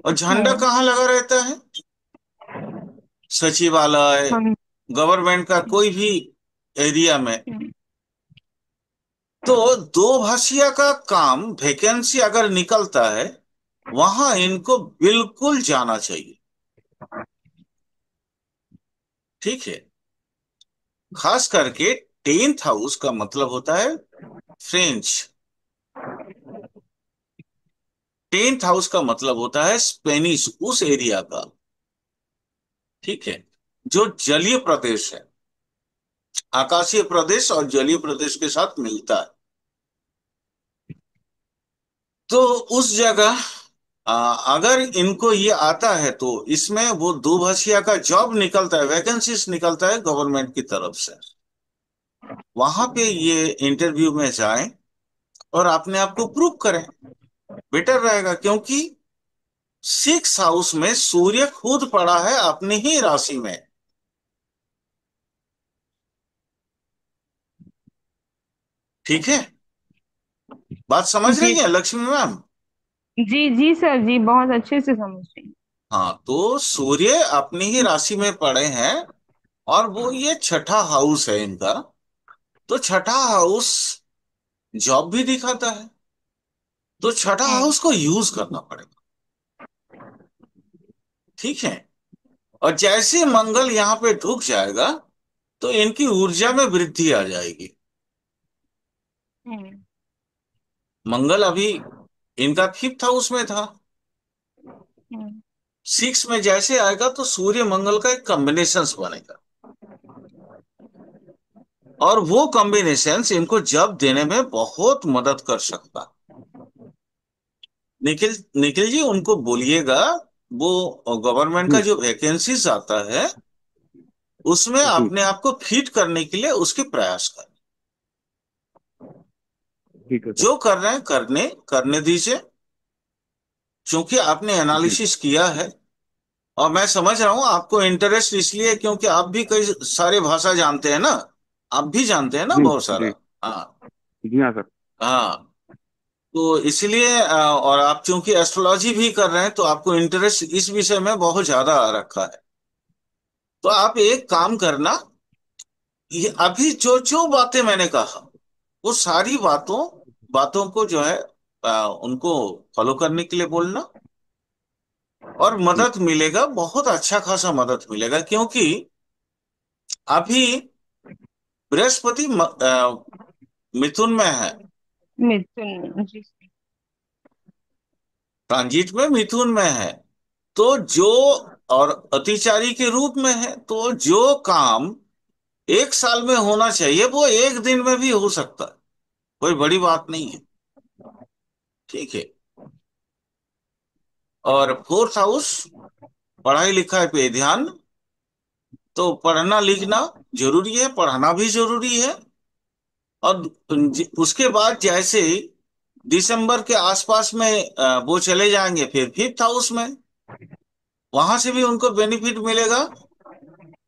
और झंडा हम्म। कहाँ लगा रहता है? सचिवालय, हम। गवर्नमेंट का कोई भी एरिया में। हम्म। तो दो भाषिया का काम, वैकेंसी अगर निकलता है, वहां इनको बिल्कुल जाना चाहिए, ठीक है। खास करके 10th हाउस का मतलब होता है फ्रेंच। 10th हाउस का मतलब होता है स्पेनिश, उस एरिया का, ठीक है, जो जलीय प्रदेश है, आकाशीय प्रदेश और जलीय प्रदेश के साथ मिलता है। तो उस जगह अगर इनको ये आता है तो इसमें वो दो भाषिया का जॉब निकलता है, वैकेंसीज निकलता है गवर्नमेंट की तरफ से। वहां पे ये इंटरव्यू में जाएं और अपने आप को प्रूव करें, बेटर रहेगा। क्योंकि 6 हाउस में सूर्य खुद पड़ा है अपनी ही राशि में। ठीक है, बात समझ जी रही है लक्ष्मी मैम? जी जी सर जी, बहुत अच्छे से समझ रही हाँ, तो सूर्य अपनी ही राशि में पड़े हैं, और वो ये छठा हाउस है इनका। तो छठा हाउस जॉब भी दिखाता है, तो छठा हूँ। हाउस को यूज करना पड़ेगा। ठीक है, और जैसे मंगल यहाँ पे ढुक जाएगा तो इनकी ऊर्जा में वृद्धि आ जाएगी। हम्म। मंगल अभी इनका 5th हाउस में था, हम्म। 6 में जैसे आएगा तो सूर्य मंगल का एक कॉम्बिनेशन बनेगा, और वो कॉम्बिनेशन इनको जब देने में बहुत मदद कर सकता। निखिल, निखिल जी उनको बोलिएगा, वो गवर्नमेंट का जी जो वैकेंसीज आता है उसमें जी। अपने आप को फिट करने के लिए उसके प्रयास करें। ठीक है सर। जो कर रहे हैं करने करने दीजिए, क्योंकि आपने जी एनालिसिस किया है। और मैं समझ रहा हूं आपको इंटरेस्ट इसलिए क्योंकि आप भी कई सारे भाषा जानते हैं ना, आप भी जानते हैं ना जी बहुत जी। सारा। हाँ जी हाँ सर। हाँ। तो इसलिए और आप चूंकि एस्ट्रोलॉजी भी कर रहे हैं तो आपको इंटरेस्ट इस विषय में बहुत ज्यादा आ रखा है। तो आप एक काम करना, ये अभी जो जो बातें मैंने कहा वो सारी बातों बातों को जो है उनको फॉलो करने के लिए बोलना, और जी मदद मिलेगा, बहुत अच्छा खासा मदद मिलेगा। क्योंकि अभी बृहस्पति मिथुन में है, मिथुन जी। ट्रांजिट में मिथुन में है। तो जो, और अतिचारी के रूप में है, तो जो काम 1 साल में होना चाहिए वो एक दिन में भी हो सकता है, कोई बड़ी बात नहीं है। ठीक है, और 4th हाउस पढ़ाई लिखाई पे ध्यान। तो पढ़ना लिखना जरूरी है, पढ़ाना भी जरूरी है। और उसके बाद जैसे ही दिसंबर के आसपास में वो चले जाएंगे फिर 5th हाउस में, वहां से भी उनको बेनिफिट मिलेगा,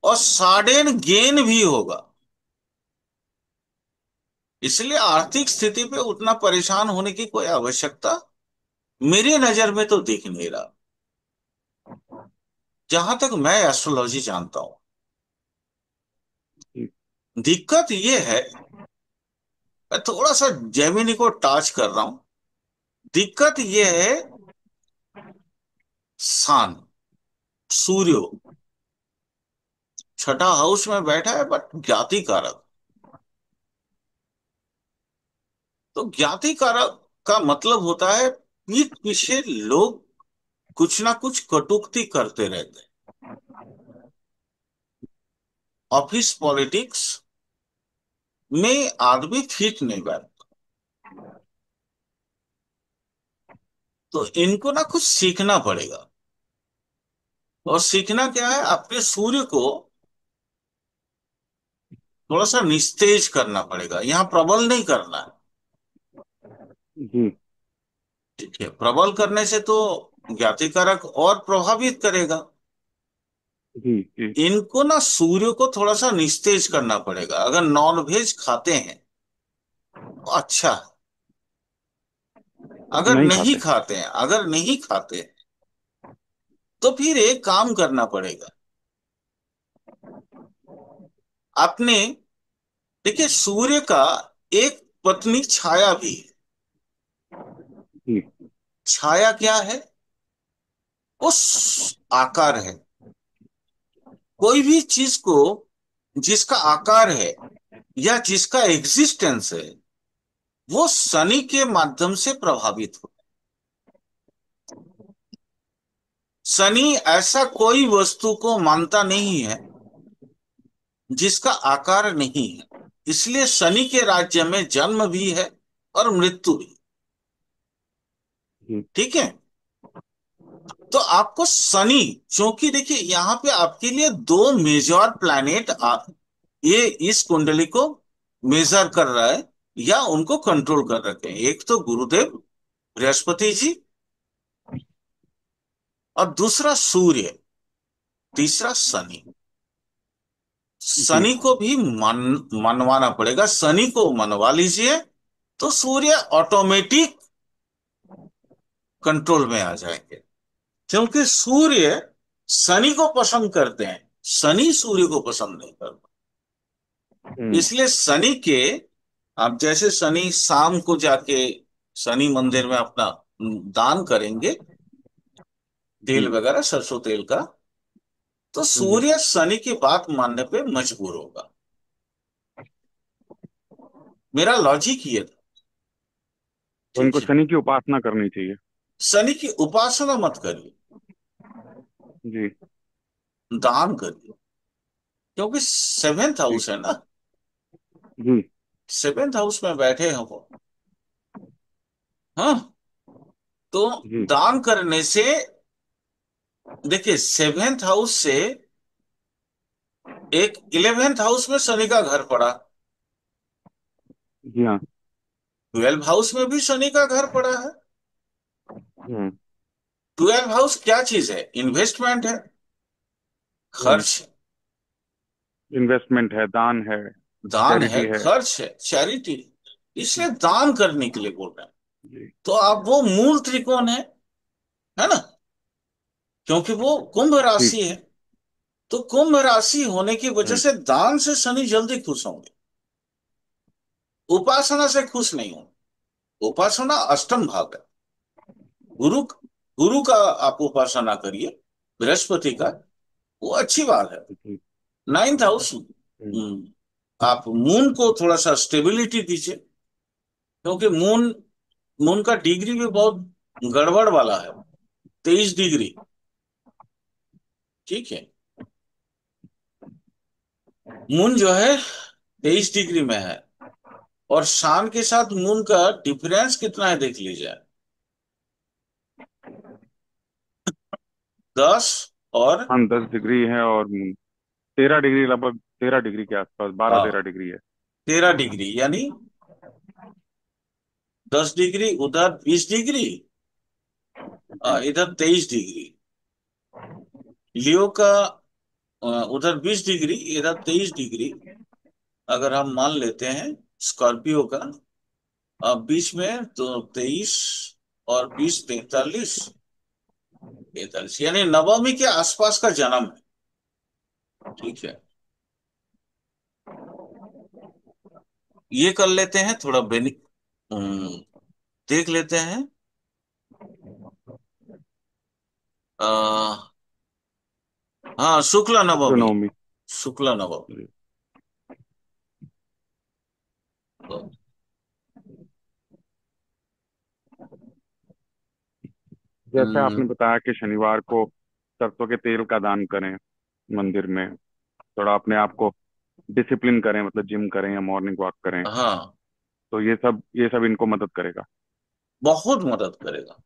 और सडेन गेन भी होगा। इसलिए आर्थिक स्थिति पे उतना परेशान होने की कोई आवश्यकता मेरी नजर में तो दिख नहीं रहा, जहां तक मैं एस्ट्रोलॉजी जानता हूं। जी। दिक्कत ये है, मैं थोड़ा सा जेमिनी को टच कर रहा हूं। दिक्कत ये है, सान सूर्य छठा हाउस में बैठा है बट ज्ञाति कारक। तो ज्ञाति कारक का मतलब होता है पीठ पीछे लोग कुछ ना कुछ कटुक्ति करते रहते हैं। ऑफिस पॉलिटिक्स में आदमी फिट नहीं बैठता। तो इनको ना कुछ सीखना पड़ेगा, और सीखना क्या है, अपने सूर्य को थोड़ा सा निस्तेज करना पड़ेगा, यहाँ प्रबल नहीं करना है। जी ठीक है, प्रबल करने से तो ज्ञाति कारक और प्रभावित करेगा। जी। जी इनको ना सूर्य को थोड़ा सा निस्तेज करना पड़ेगा। अगर नॉन वेज खाते हैं तो अच्छा है, अगर नहीं नहीं खाते। खाते हैं, अगर नहीं खाते हैं तो फिर एक काम करना पड़ेगा। आपने, देखिए सूर्य का एक पत्नी छाया भी है। जी छाया क्या है? उस आकार है, कोई भी चीज को जिसका आकार है या जिसका एग्जिस्टेंस है वो शनि के माध्यम से प्रभावित हो। शनि ऐसा कोई वस्तु को मानता नहीं है जिसका आकार नहीं है, इसलिए शनि के राज्य में जन्म भी है और मृत्यु भी। जी ठीक है, तो आपको शनि, क्योंकि देखिए यहाँ पे आपके लिए दो मेजर प्लैनेट ये इस कुंडली को मेजर कर रहा है। या उनको कंट्रोल कर रखे हैं। एक तो गुरुदेव बृहस्पति जी, और दूसरा सूर्य, तीसरा शनि। जी। शनि को भी मनवाना पड़ेगा, शनि को मनवा लीजिए तो सूर्य ऑटोमेटिक कंट्रोल में आ जाएंगे। क्योंकि सूर्य शनि को पसंद करते हैं, शनि सूर्य को पसंद नहीं करता। हम्म। इसलिए शनि के, आप जैसे शनि शाम को जाके शनि मंदिर में अपना दान करेंगे, तेल जी। वगैरह सरसों तेल का, तो हम्म। सूर्य शनि की बात मानने पे मजबूर होगा। मेरा लॉजिक ये था। तो ठीक इनको है, शनि की उपासना करनी चाहिए। शनि की उपासना मत करिए, जी। दान करिए। क्योंकि सेवेंथ ठीक। हाउस है ना, जी। सेवेंथ हाउस में बैठे हैं वो। हाँ, तो जी। दान करने से, देखिए सेवेंथ हाउस से एक इलेवेंथ हाउस में शनि का घर पड़ा, जी हाँ। ट्वेल्व हाउस में भी शनि का घर पड़ा है। हम्म। ट्वेल्व हाउस क्या चीज है? इन्वेस्टमेंट है, हम्म। खर्च, इन्वेस्टमेंट है, दान है, दान है, चैरिटी है। खर्च है, चैरिटी। इसलिए दान करने के लिए बोल रहे हैं। जी। तो आप, वो मूल त्रिकोण है ना, क्योंकि वो कुंभ ठीक। राशि है। तो कुंभ राशि होने की वजह हम्म। से दान से शनि जल्दी खुश होंगे, उपासना से खुश नहीं होंगे। उपासना अष्टम भाव है। गुरु, गुरु का आप उपासना करिए, बृहस्पति का, वो अच्छी बात है। जी। नाइन्थ हाउस, हम्म। आप मून को थोड़ा सा स्टेबिलिटी दीजिए, क्योंकि मून, मून का डिग्री भी बहुत गड़बड़ वाला है, 23 डिग्री। ठीक है, मून जो है 23 डिग्री में है, और शान के साथ मून का डिफरेंस कितना है देख लीजिए, 10 और हाँ, 10 डिग्री है, और 13 डिग्री, लगभग 13 डिग्री के आसपास, बारह हाँ तेरह डिग्री है। 13 डिग्री, यानी 10 डिग्री, उधर 20 डिग्री, जी। इधर 23 डिग्री। लियो का उधर 20 डिग्री, इधर 23 डिग्री। अगर हम मान लेते हैं स्कॉर्पियो का, बीच में तो 23 और 20, 43, 43, यानी नवमी के आसपास का जन्म है। ठीक है, ये कर लेते हैं थोड़ा हम्म, देख लेते हैं। आ, हाँ, शुक्ला शुक्र नवमी, नवमी। शुक्ला नवमी। जी। तो जैसे हम्म, आपने बताया कि शनिवार को सरसों के तेल का दान करें मंदिर में, थोड़ा अपने आप को डिसिप्लिन करें, मतलब जिम करें या मॉर्निंग वॉक करें, हाँ, तो ये सब इनको मदद करेगा। बहुत मदद करेगा,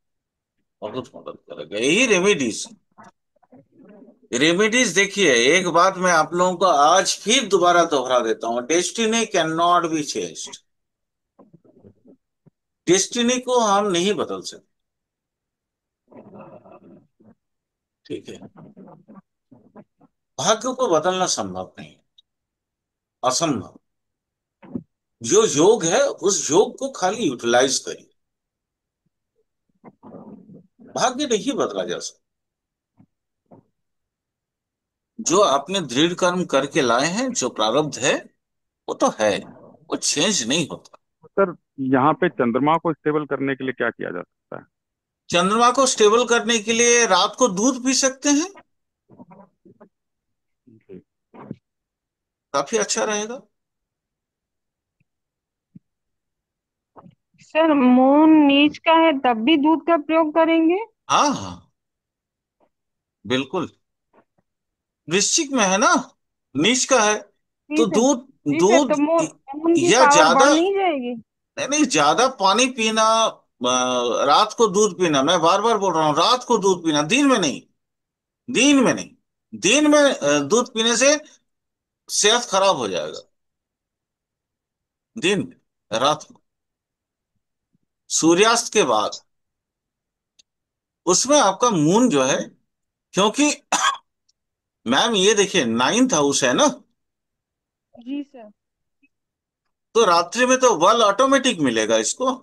बहुत मदद करेगा, यही रेमेडीज। रेमेडीज देखिए, एक बात मैं आप लोगों को आज फिर दोबारा दोहरा देता हूँ, destiny can not be changed. Destiny को हम नहीं बदल सकते। ठीक है, भाग्य को बदलना संभव नहीं है, असंभव। जो योग है उस योग को खाली यूटिलाइज करिए, भाग्य नहीं बदला जा सकता। जो आपने दृढ़ कर्म करके लाए हैं, जो प्रारब्ध है, वो तो है, वो चेंज नहीं होता। सर, यहाँ पे चंद्रमा को स्टेबल करने के लिए क्या किया जा सकता है? चंद्रमा को स्टेबल करने के लिए रात को दूध पी सकते हैं, जी। काफी अच्छा रहेगा। सर मून नीच का है तब भी दूध का प्रयोग करेंगे? हाँ हाँ, बिल्कुल। वृश्चिक में है ना, नीच का है, तो ठीक है, दूध, ठीक है, तो दूध मून की या पावर ज्यादा, बढ़ नहीं जाएगी? नहीं नहीं, ज्यादा पानी पीना, रात को दूध पीना, मैं बार बार बोल रहा हूँ, रात को दूध पीना, दिन में नहीं, दिन में नहीं। दिन में दूध पीने से सेहत खराब हो जाएगा, दिन में। रात को, सूर्यास्त के बाद, उसमें आपका मून जो है, क्योंकि मैम ये देखिए नाइन्थ हाउस है ना, जी सर। तो रात्रि में तो बल ऑटोमेटिक मिलेगा इसको।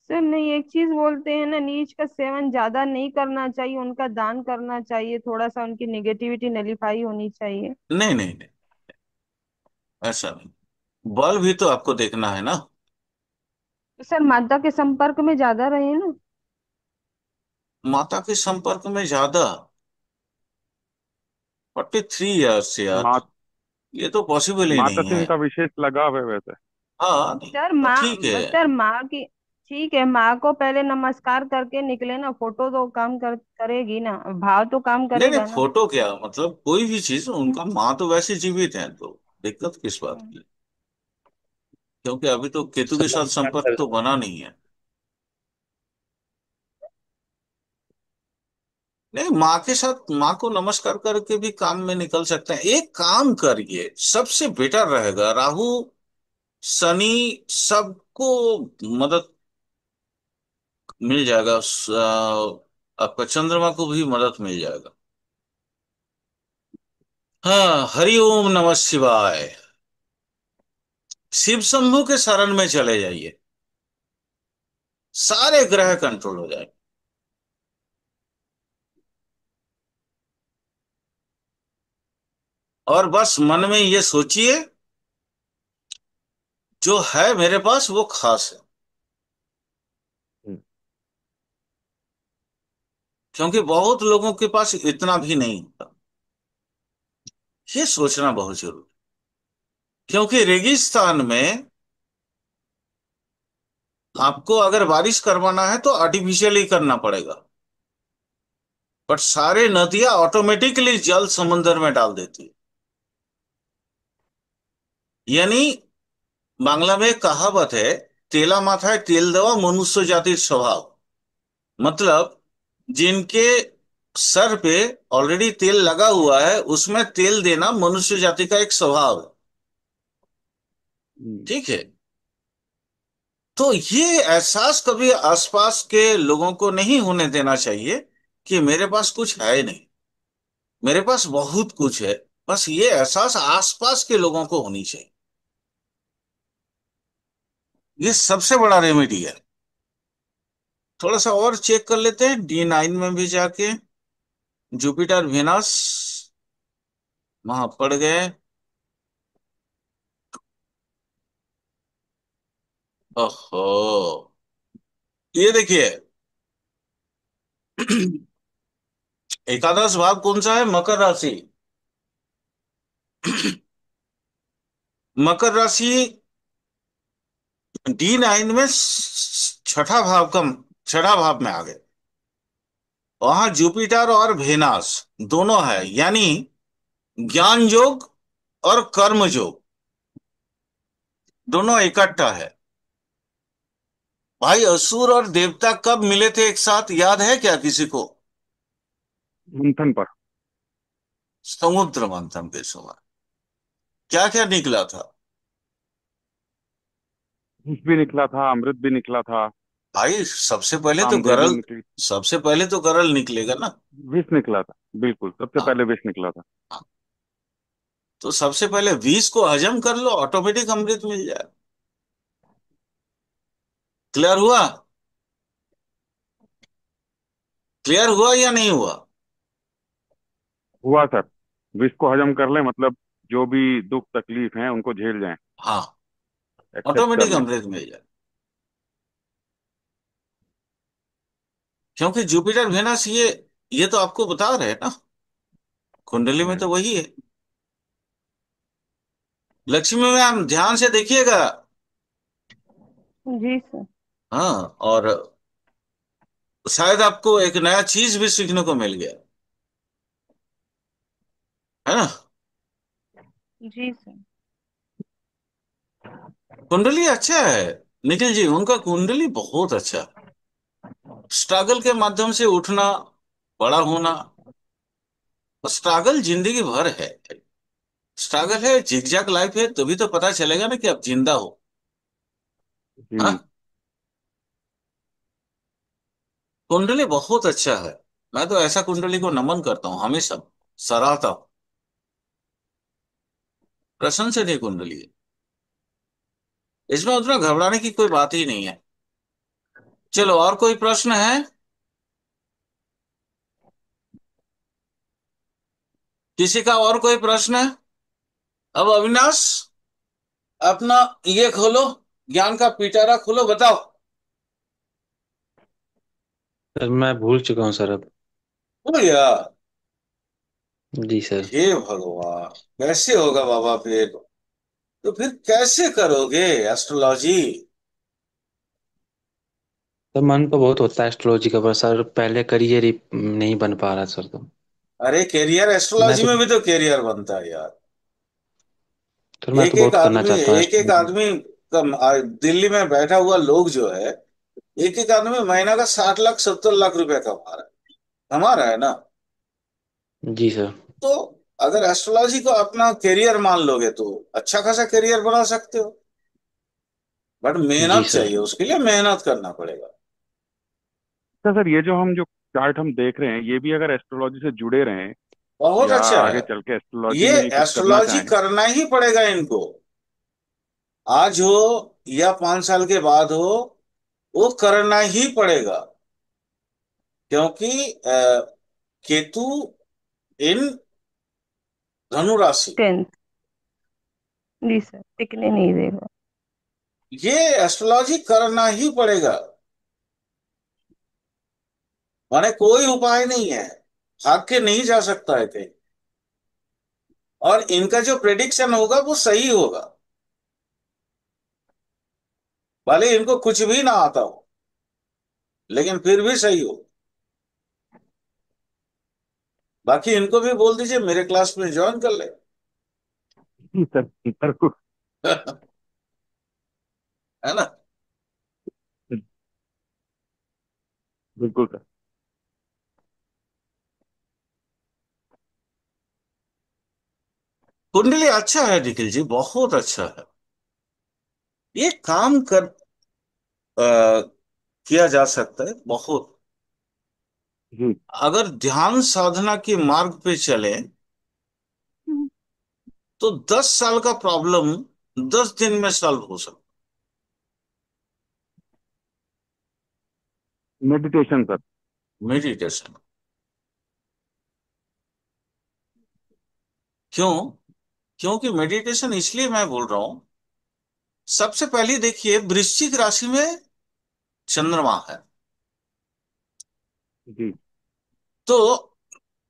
सर नहीं, एक चीज बोलते हैं ना, नीच का सेवन ज्यादा नहीं करना चाहिए, उनका दान करना चाहिए, थोड़ा सा उनकी निगेटिविटी नलीफाई होनी चाहिए। नहीं नहीं नहीं, ऐसा नहीं, बल भी तो आपको देखना है ना। तो सर माता के संपर्क में ज्यादा रहे ना। माता के संपर्क में ज्यादा, 43 ईयर्स यार, माँ ये तो पॉसिबल ही माता नहीं से है। इनका विशेष लगाव है वैसे। हाँ नहीं, सर तो ठीक है। माँ की, ठीक है, माँ को पहले नमस्कार करके निकले ना, फोटो तो काम करेगी ना, भाव तो काम नहीं नहीं, करेगा ना। फोटो क्या मतलब, कोई भी चीज, उनका माँ तो वैसे जीवित है, तो दिक्कत किस बात हम्म। की। क्योंकि अभी तो केतु के साथ संपर्क तो बना नहीं है। नहीं, माँ के साथ, माँ को नमस्कार करके भी काम में निकल सकते हैं। एक काम करिए, सबसे बेटर रहेगा, राहु शनि सबको मदद मिल जाएगा, आपका चंद्रमा को भी मदद मिल जाएगा। हाँ, हरि ओम नमः शिवाय, शिव शंभू के शरण में चले जाइए, सारे ग्रह कंट्रोल हो जाएंगे। और बस मन में ये सोचिए, जो है मेरे पास वो खास है, हम्म। क्योंकि बहुत लोगों के पास इतना भी नहीं होता। ये सोचना बहुत जरूरी, क्योंकि रेगिस्तान में आपको अगर बारिश करवाना है तो आर्टिफिशियली करना पड़ेगा, बट सारे नदियां ऑटोमेटिकली जल समुद्र में डाल देती है। यानी बांग्ला में एक कहावत है, तेला माथाय तेल देवा मनुष्य जातिर स्वभाव। मतलब जिनके सर पे ऑलरेडी तेल लगा हुआ है, उसमें तेल देना मनुष्य जाति का एक स्वभाव है। हम्म। ठीक है, तो ये एहसास कभी आसपास के लोगों को नहीं होने देना चाहिए कि मेरे पास कुछ है नहीं, मेरे पास बहुत कुछ है। बस ये एहसास आसपास के लोगों को होनी चाहिए। ये सबसे बड़ा रेमेडी है। थोड़ा सा और चेक कर लेते हैं, D9 में भी जाके, जुपिटर वेनस वहां पड़ गए। ओहो, ये देखिए, एकादश भाव कौन सा है, मकर राशि। मकर राशि D9 में छठा भाव का, छठा भाव में आ गए। वहां जुपिटर और वेनस दोनों है, यानी ज्ञान योग और कर्म योग दोनों इकट्ठा है। भाई असुर और देवता कब मिले थे एक साथ, याद है क्या किसी को? मंथन पर। समुद्र मंथन के समय क्या क्या निकला था? विष भी निकला था, अमृत भी निकला था, भाई सबसे पहले तो कामधेनु गरल, निकली। सबसे पहले तो गरल निकलेगा ना। विष निकला था, बिल्कुल सबसे हाँ, पहले विष निकला था। हाँ। तो सबसे पहले विष को हजम कर लो, ऑटोमेटिक अमृत मिल जाए। क्लियर हुआ? क्लियर हुआ या नहीं हुआ? हुआ सर। विष को हजम कर ले मतलब जो भी दुख तकलीफ हैं उनको झेल जाएं, हाँ, एक्सेप्ट कर ऑटोमेटिक लें। अमृत मिल जाए। क्योंकि जुपिटर वेनस ये तो आपको बता रहे हैं ना, कुंडली में तो हम्म। वही है। लक्ष्मी में आप ध्यान से देखिएगा। जी सर। हाँ, और शायद आपको एक नया चीज भी सीखने को मिल गया, है ना। जी सर। कुंडली अच्छा है, निखिल जी, उनका कुंडली बहुत अच्छा। स्ट्रगल के माध्यम से उठना, बड़ा होना, स्ट्रगल जिंदगी भर है। स्ट्रगल है, जिगजैग लाइफ है, तभी तो पता चलेगा ना कि आप जिंदा हो। जी। हाँ। कुंडली बहुत अच्छा है। मैं तो ऐसा कुंडली को नमन करता हूँ हमेशा, सराहता हूँ। प्रशंसनीय कुंडली है। इसमें उतना घबराने की कोई बात ही नहीं है। चलो, और कोई प्रश्न है? किसी का और कोई प्रश्न है? अब अविनाश, अपना ये खोलो, ज्ञान का पिटारा खोलो, बताओ। सर मैं भूल चुका हूँ सर अब। बोल यार। जी सर। हे भगवान, कैसे होगा बाबा फिर? तो फिर कैसे करोगे एस्ट्रोलॉजी? सर मन तो बहुत होता है एस्ट्रोलॉजी का, पर सर पहले करियर ही नहीं बन पा रहा सर। तो अरे कैरियर, मैं एस्ट्रोलॉजी तो में भी तो कैरियर बनता है यार। सर मैं तो एक एक बहुत करना आदमी, चाहता हूँ एक एक एस्ट्रोलॉजी। आदमी दिल्ली में बैठा हुआ लोग जो है, एक एक आदमी महीना का 60 लाख 70 लाख रुपए कमा रहा है ना। जी सर। तो अगर एस्ट्रोलॉजी को अपना करियर मान लोगे तो अच्छा खासा करियर बना सकते हो। बट जी मेहनत सर। चाहिए, उसके लिए मेहनत करना पड़ेगा। तो सर ये जो हम जो चार्ट हम देख रहे हैं, ये भी अगर एस्ट्रोलॉजी से जुड़े रहें बहुत या अच्छा आगे है। चल के एस्ट्रोलॉजी ये में ही कुछ करना एस्ट्रोलॉजी चाहें। करना ही पड़ेगा इनको। आज हो या 5 साल के बाद हो, वो करना ही पड़ेगा। क्योंकि केतु इन धनु राशि, 10th। जी सर, टिकने नहीं देगा। ये एस्ट्रोलॉजी करना ही पड़ेगा। माने कोई उपाय नहीं है, भाग के नहीं जा सकता है कहीं। और इनका जो प्रेडिक्शन होगा वो सही होगा, भले इनको कुछ भी ना आता हो, लेकिन फिर भी सही हो। बाकी इनको भी बोल दीजिए मेरे क्लास में ज्वाइन कर ले। जी सर, जरूर। है ना? बिल्कुल सर। कुंडली अच्छा है निखिल जी, बहुत अच्छा है। ये काम कर किया जा सकता है बहुत। जी। अगर ध्यान साधना के मार्ग पे चले तो 10 साल का प्रॉब्लम 10 दिन में सॉल्व हो सकता मेडिटेशन सर। है। मेडिटेशन। क्यों? क्योंकि मेडिटेशन इसलिए मैं बोल रहा हूं। सबसे पहले देखिए, वृश्चिक राशि में चंद्रमा है। जी। तो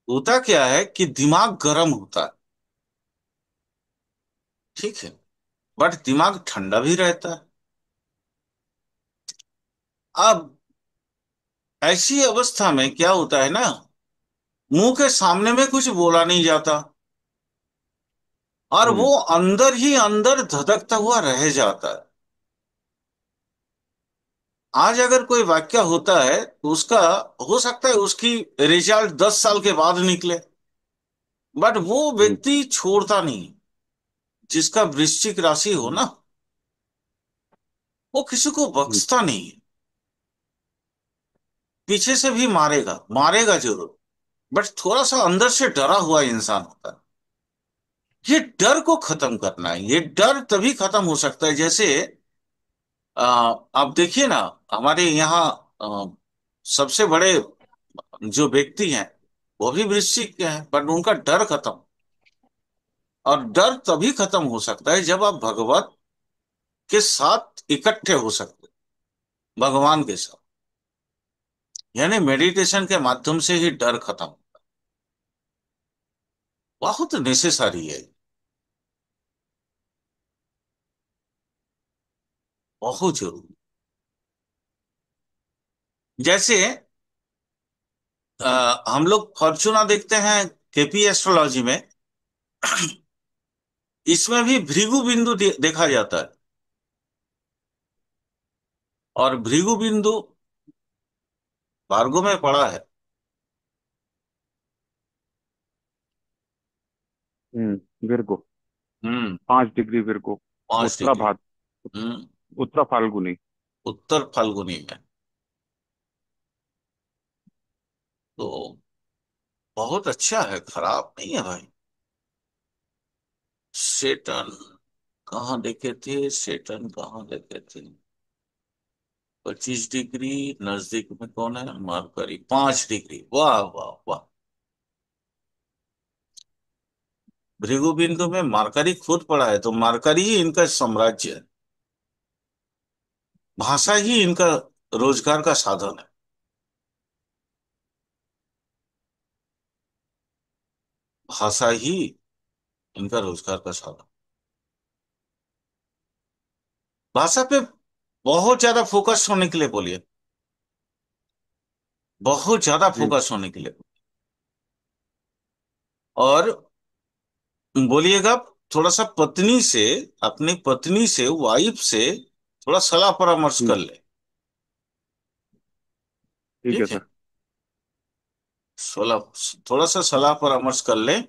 होता क्या है कि दिमाग गर्म होता है, ठीक है, बट दिमाग ठंडा भी रहता है। अब ऐसी अवस्था में क्या होता है ना, मुंह के सामने में कुछ बोला नहीं जाता, और हम्म। वो अंदर ही अंदर धधकता हुआ रह जाता है। आज अगर कोई वाक्य होता है तो उसका हो सकता है उसकी रिजल्ट 10 साल के बाद निकले, बट वो जी। व्यक्ति छोड़ता नहीं। जिसका वृश्चिक राशि हो ना, वो किसी को जी। बख्शता नहीं है। पीछे से भी मारेगा, मारेगा जरूर, बट थोड़ा सा अंदर से डरा हुआ इंसान होता है। ये डर को खत्म करना है। ये डर तभी खत्म हो सकता है जैसे आप देखिए ना, हमारे यहाँ सबसे बड़े जो व्यक्ति हैं वो भी वृश्चिक के हैं, बट उनका डर खत्म। और डर तभी खत्म हो सकता है जब आप भगवत के साथ इकट्ठे हो सकते हैं, भगवान के साथ। यानी मेडिटेशन के माध्यम से ही डर खत्म। बहुत नेसेसरी है, बहुत जरूरी। जैसे हम लोग फॉर्चूना देखते हैं केपी एस्ट्रोलॉजी में, इसमें भी भृगु बिंदु देखा जाता है। और भृगु बिंदु भार्गव में पड़ा है। विरगो। हम्म। 5 डिग्री विरगो। 5 डिग्री। उत्तराभाद। हम्म। उत्तरा फाल्गुनी। उत्तर फाल्गुनी में। तो बहुत अच्छा है, खराब नहीं है भाई। सेटन कहाँ देखे थे, सेटन कहाँ देखे थे? 25 डिग्री। नजदीक में कौन है? Mercury 5 degree. वाह वाह वाह। भृगु बिंदु में मरकरी खुद पड़ा है, तो मरकरी ही इनका साम्राज्य है। भाषा ही इनका रोजगार का साधन है। भाषा ही इनका रोजगार का साधन। भाषा पे बहुत ज्यादा फोकस होने के लिए बोलिए। बहुत ज्यादा जी। फोकस होने के लिए। और बोलिएगा थोड़ा सा पत्नी से, अपनी पत्नी से, वाइफ से थोड़ा सलाह परामर्श जी। कर ले। ठीक है ठीक है। सर। सलाह, थोड़ा सा सलाह परामर्श कर ले।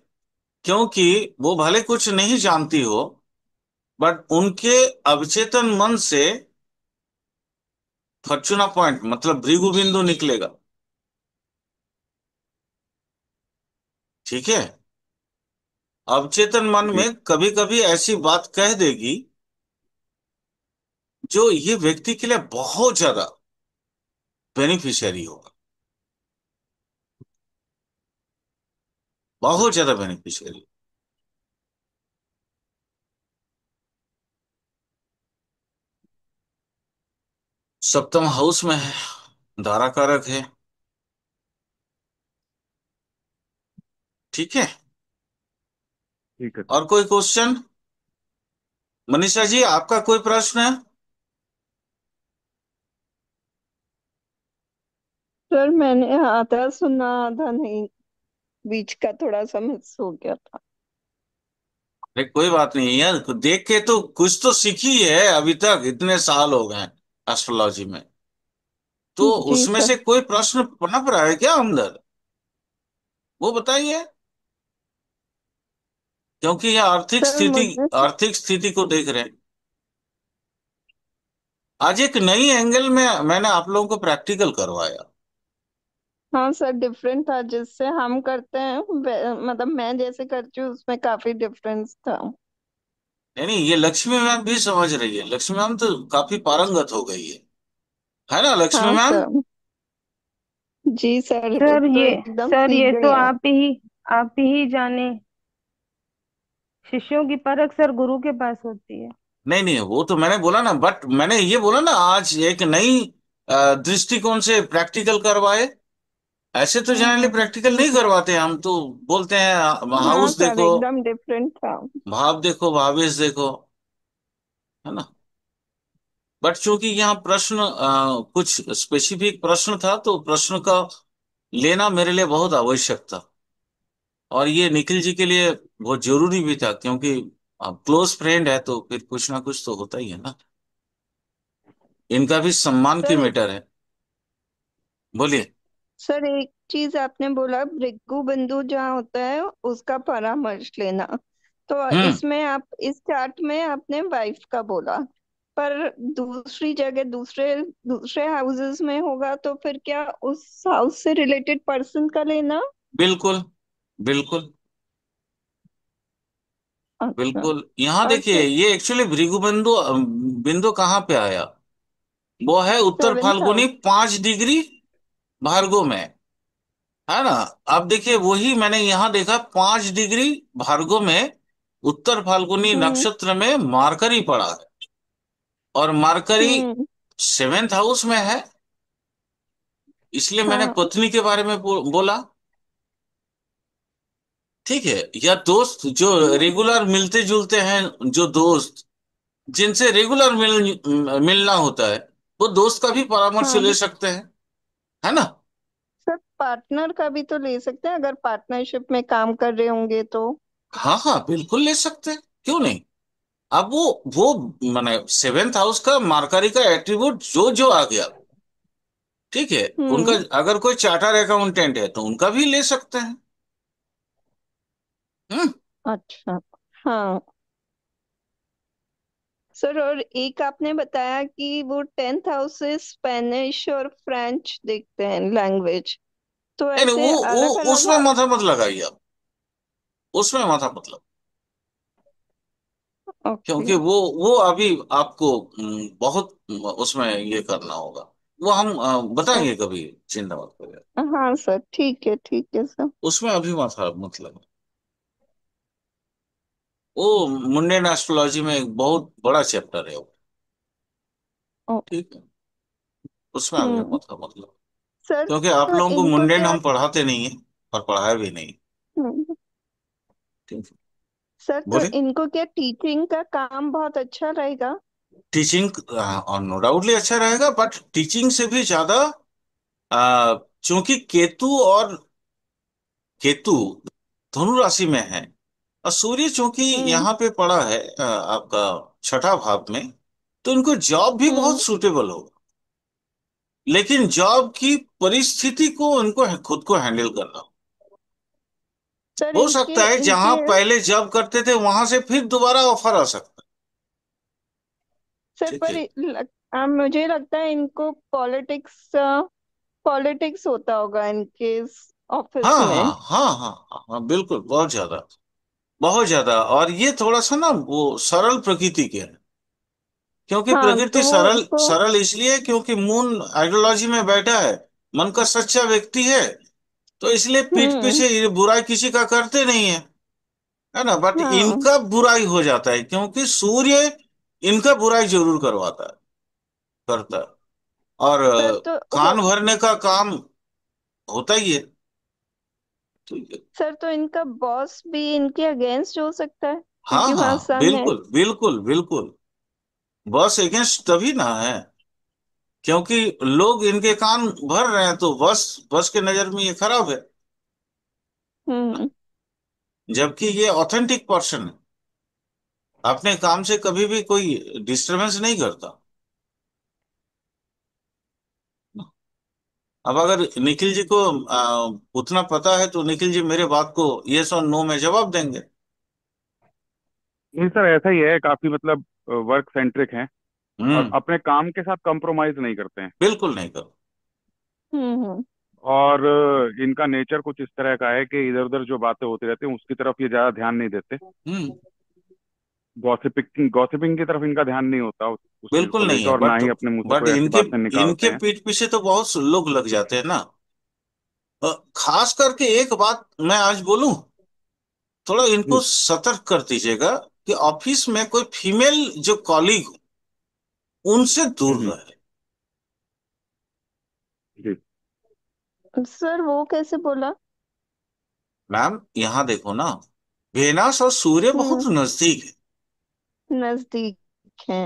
क्योंकि वो भले कुछ नहीं जानती हो, बट उनके अवचेतन मन से फॉर्चूना पॉइंट मतलब भृगु बिंदु निकलेगा। ठीक है। अवचेतन मन जी। में कभी कभी ऐसी बात कह देगी जो ये व्यक्ति के लिए बहुत ज्यादा बेनिफिशियरी होगा। बहुत ज्यादा बेनिफिशियरी। सप्तम हाउस में है, धारा कारक है। ठीक है। ठीक है सर। और कोई क्वेश्चन? मनीषा जी, आपका कोई प्रश्न है? सर मैंने आधा सुना आधा नहीं, बीच का थोड़ा सा मिस हो गया था। अरे कोई बात नहीं यार, देख के तो कुछ तो सीखी है अभी तक, इतने साल हो गए एस्ट्रोलॉजी में। तो जी उसमें सर। से कोई प्रश्न पनप रहा है क्या अंदर? वो बताइए। क्योंकि ये सर मुझे आर्थिक स्थिति को देख रहे हैं। आज एक नई एंगल में मैंने आप लोगों को प्रैक्टिकल करवाया। हाँ सर, डिफरेंट था जिससे हम करते हैं, मतलब मैं जैसे करती हूँ उसमें काफी डिफरेंस था। नहीं नहीं, ये लक्ष्मी मैम भी समझ रही है। लक्ष्मी मैम तो काफी पारंगत हो गई है ना लक्ष्मी हाँ मैम? सर। जी सर, वो सर तो ये एकदम सर सीख ये तो गई हैं। आप ही जाने। शिष्यों की परख सर गुरु के पास होती है। नहीं नहीं, वो तो मैंने बोला ना, बट मैंने ये बोला ना आज एक नई दृष्टिकोण से प्रैक्टिकल करवाए। ऐसे तो जनरली हम्म। प्रैक्टिकल नहीं करवाते, हम तो बोलते हैं हाँ हाउस सर, देखो, एकदम डिफरेंट था। भाव देखो, भावेश देखो, है ना। बट चूंकि यहाँ प्रश्न कुछ स्पेसिफिक प्रश्न था, तो प्रश्न का लेना मेरे लिए बहुत आवश्यक था। और ये निखिल जी के लिए बहुत जरूरी भी था, क्योंकि क्लोज फ्रेंड है तो फिर कुछ ना कुछ तो होता ही है ना। इनका भी सम्मान की सर एक मैटर है। बोलिए। सर एक चीज आपने बोला, भृगु बिंदु जहाँ होता है उसका परामर्श लेना, तो हम्म। इसमें आप इस चार्ट में आपने वाइफ का बोला, पर दूसरी जगह दूसरे दूसरे हाउसेस में होगा तो फिर क्या उस हाउस से रिलेटेड पर्सन का लेना? बिल्कुल बिल्कुल अच्छा। बिल्कुल। यहाँ और देखिए, सर ये एक्चुअली भृगु बिंदु बिंदु कहाँ पे आया? वो है उत्तर 7th Falguni house. 5 degree Bhargo में, है ना। अब देखिए वही मैंने यहाँ देखा, 5 डिग्री भार्गो में उत्तर फाल्गुनी हम्म। नक्षत्र में मार्करी पड़ा है। और मार्करी हम्म। 7th हाउस में है। इसलिए मैंने हाँ। पत्नी के बारे में बोला। ठीक है। या दोस्त जो हाँ। रेगुलर मिलते जुलते हैं, जो दोस्त जिनसे रेगुलर मिलना होता है, वो दोस्त का भी परामर्श ले हाँ सकते हैं, है ना। सर, पार्टनर का भी तो ले सकते हैं अगर पार्टनरशिप में काम कर रहे होंगे तो। हाँ हाँ, बिल्कुल ले सकते हैं, क्यों नहीं। अब वो माने 7th हाउस का मार्करी का एट्रीब्यूट जो जो आ गया, ठीक है। उनका हम्म। अगर कोई चार्टर अकाउंटेंट है तो उनका भी ले सकते हैं। हम्म। अच्छा। हाँ। सर और एक आपने बताया कि वो 10th हाउस से स्पेनिश और फ्रेंच देखते हैं लैंग्वेज, तो नहीं नहीं, ऐसे अलग वो अलग। उसमें माथा मत लगाइए आप, उसमें माथा मत लगाइए। ओके। क्योंकि वो अभी आपको बहुत उसमें ये करना होगा। वो हम बताएंगे कभी, चिंता मत करिए। हाँ सर, ठीक है सर। उसमें अभी माथा मत लगा। वो मुंडेन एस्ट्रोलॉजी में एक बहुत बड़ा चैप्टर है वो। ओ, ठीक है, उसमें अभी हम्म। माथा मत लगा। सर क्योंकि आप तो लोगों को इनको मुंडेन क्या, हम पढ़ाते नहीं है और पढ़ाए भी नहीं। हम्म, ठीक है, सर तो बोलिए। इनको क्या टीचिंग का काम बहुत अच्छा रहेगा? टीचिंग और नो डाउटली अच्छा रहेगा, बट टीचिंग से भी ज्यादा आ, चूंकि केतु धनु राशि में है, और सूर्य चूंकि हम्म। यहाँ पे पड़ा है आपका छठा भाव में, तो इनको जॉब भी हम्म। बहुत सूटेबल होगा। लेकिन जॉब की परिस्थिति को इनको खुद को हैंडल करना हो। सर हो इनके सकता है जहां इनके पहले जॉब करते थे वहां से फिर दोबारा ऑफर आ सकता है। सर ठीक पर है। मुझे लगता है इनको पॉलिटिक्स पॉलिटिक्स होता होगा इनके हाँ ऑफिस हाँ में। हाँ हाँ हाँ हाँ, बिल्कुल, बहुत ज्यादा, बहुत ज्यादा। और ये थोड़ा सा ना वो सरल प्रकृति के हैं। क्योंकि हाँ तो प्रकृति वो सरल उसको, सरल इसलिए क्योंकि मून आइडियोलॉजी में बैठा है, मन का सच्चा व्यक्ति है। तो इसलिए पीठ हम्म। पीछे ये बुराई किसी का करते नहीं है, है ना। बट हाँ इनका बुराई हो जाता है क्योंकि सूर्य इनका बुराई जरूर करवाता है, करता है। और सर तो कान भरने का काम होता ही है। ठीक है। सर तो इनका बॉस भी इनके अगेंस्ट हो सकता है हाँ क्योंकि वहां हाँ, सन है। बिल्कुल बिल्कुल बिल्कुल। बस अगेंस्ट तभी ना है क्योंकि लोग इनके कान भर रहे हैं, तो बस बस के नजर में ये खराब है ना। हम्म। जबकि ये ऑथेंटिक पर्सन है, अपने काम से कभी भी कोई डिस्टरबेंस नहीं करता। अब अगर निखिल जी को उतना पता है तो निखिल जी मेरे बात को यस और नो में जवाब देंगे। नहीं सर, ऐसा ही है, काफी मतलब वर्क सेंट्रिक हैं और हम्म, अपने काम के साथ कॉम्प्रोमाइज नहीं करते हैं। बिल्कुल नहीं करो। हम्म। और इनका नेचर कुछ इस तरह का है कि इधर उधर जो बातें होती रहती हैं उसकी तरफ ये ज्यादा ध्यान नहीं देते। हम्म, गॉसिपिंग गॉसिपिंग की तरफ इनका ध्यान नहीं होता उस चीज को बिल्कुल नहीं लेकर, है। और ना बट ही अपने मुंह से बट कोई ऐसी इनके बातें निकालते इनके हैं। पीठ पीछे तो बहुत से लोग लग जाते हैं ना। खास करके एक बात मैं आज बोलूं, थोड़ा इनको जी। सतर्क कर दीजिएगा कि ऑफिस में कोई फीमेल जो कॉलीग हो उनसे दूर हम्म। रहे। जी। सर वो कैसे बोला? मैम यहाँ देखो ना, वेनस और सूर्य हम्म। बहुत नजदीक नजदीक है।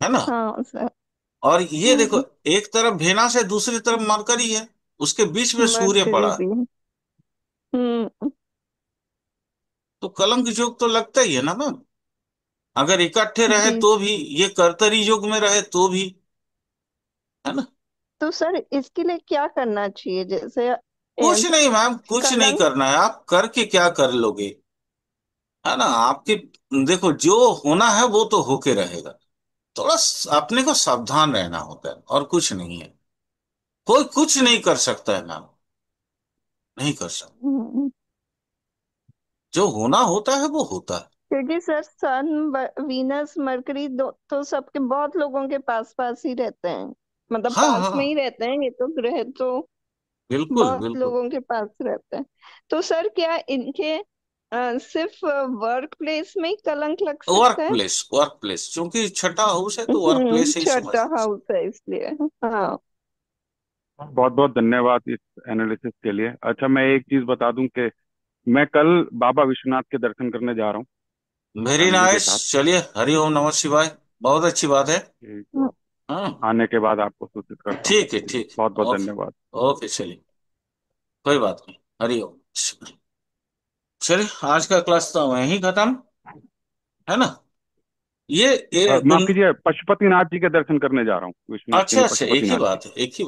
है ना। हाँ सर। और ये देखो, हम्म। एक तरफ वेनस है, दूसरी तरफ मरकरी है, उसके बीच में सूर्य मरकरी पड़ा है। भी है। हम्म। तो कलंक योग तो लगता ही है ना मैम। अगर इकट्ठे रहे जी। तो भी, ये कर्तरी युग में रहे तो भी, है ना। तो सर इसके लिए क्या करना चाहिए, जैसे कुछ नहीं मैम, कुछ नहीं कलंक। करना है। आप करके क्या कर लोगे, है ना। आपकी देखो, जो होना है वो तो होके रहेगा। थोड़ा अपने को सावधान रहना होता है और कुछ नहीं है। कोई कुछ नहीं कर सकता है मैम, नहीं कर सकता। हम्म। जो होना होता है वो होता है। क्योंकि सर सन, वीनस, मरकरी दो तो सबके बहुत लोगों के पास पास ही रहते हैं, मतलब हाँ पास में ही हाँ, रहते हैं, ये तो ग्रह तो बिल्कुल बहुत बिल्कुल। लोगों के पास रहते हैं। तो सर क्या इनके सिर्फ वर्क प्लेस में ही कलंक लग सकता है? वर्क प्लेस क्योंकि छठा हाउस है तो वर्क प्लेस ही समझ छठा लीजिए। हाउस है इसलिए। हाँ। बहुत बहुत धन्यवाद इस एनालिसिस के लिए। अच्छा, मैं एक चीज बता दूं कि मैं कल बाबा विश्वनाथ के दर्शन करने जा रहा हूँ वेरी फैमिली के नाइस। साथ। चलिए, हरि ओम नमः शिवाय। बहुत अच्छी बात है। ठीक। हाँ, आने के बाद आपको सूचित करता हूँ। ठीक है, ठीक बहुत है, बहुत ओके। धन्यवाद। ओके, चलिए, कोई बात नहीं, हरि ओम। चलिए, आज का क्लास तो वहीं खत्म, है ना। ये माफ उन, कीजिए, पशुपतिनाथ जी के दर्शन करने जा रहा हूँ, विश्वनाथ के अच्छा नहीं, अच्छा, एक ही पशुपतिनाथ जी। बात है, एक ही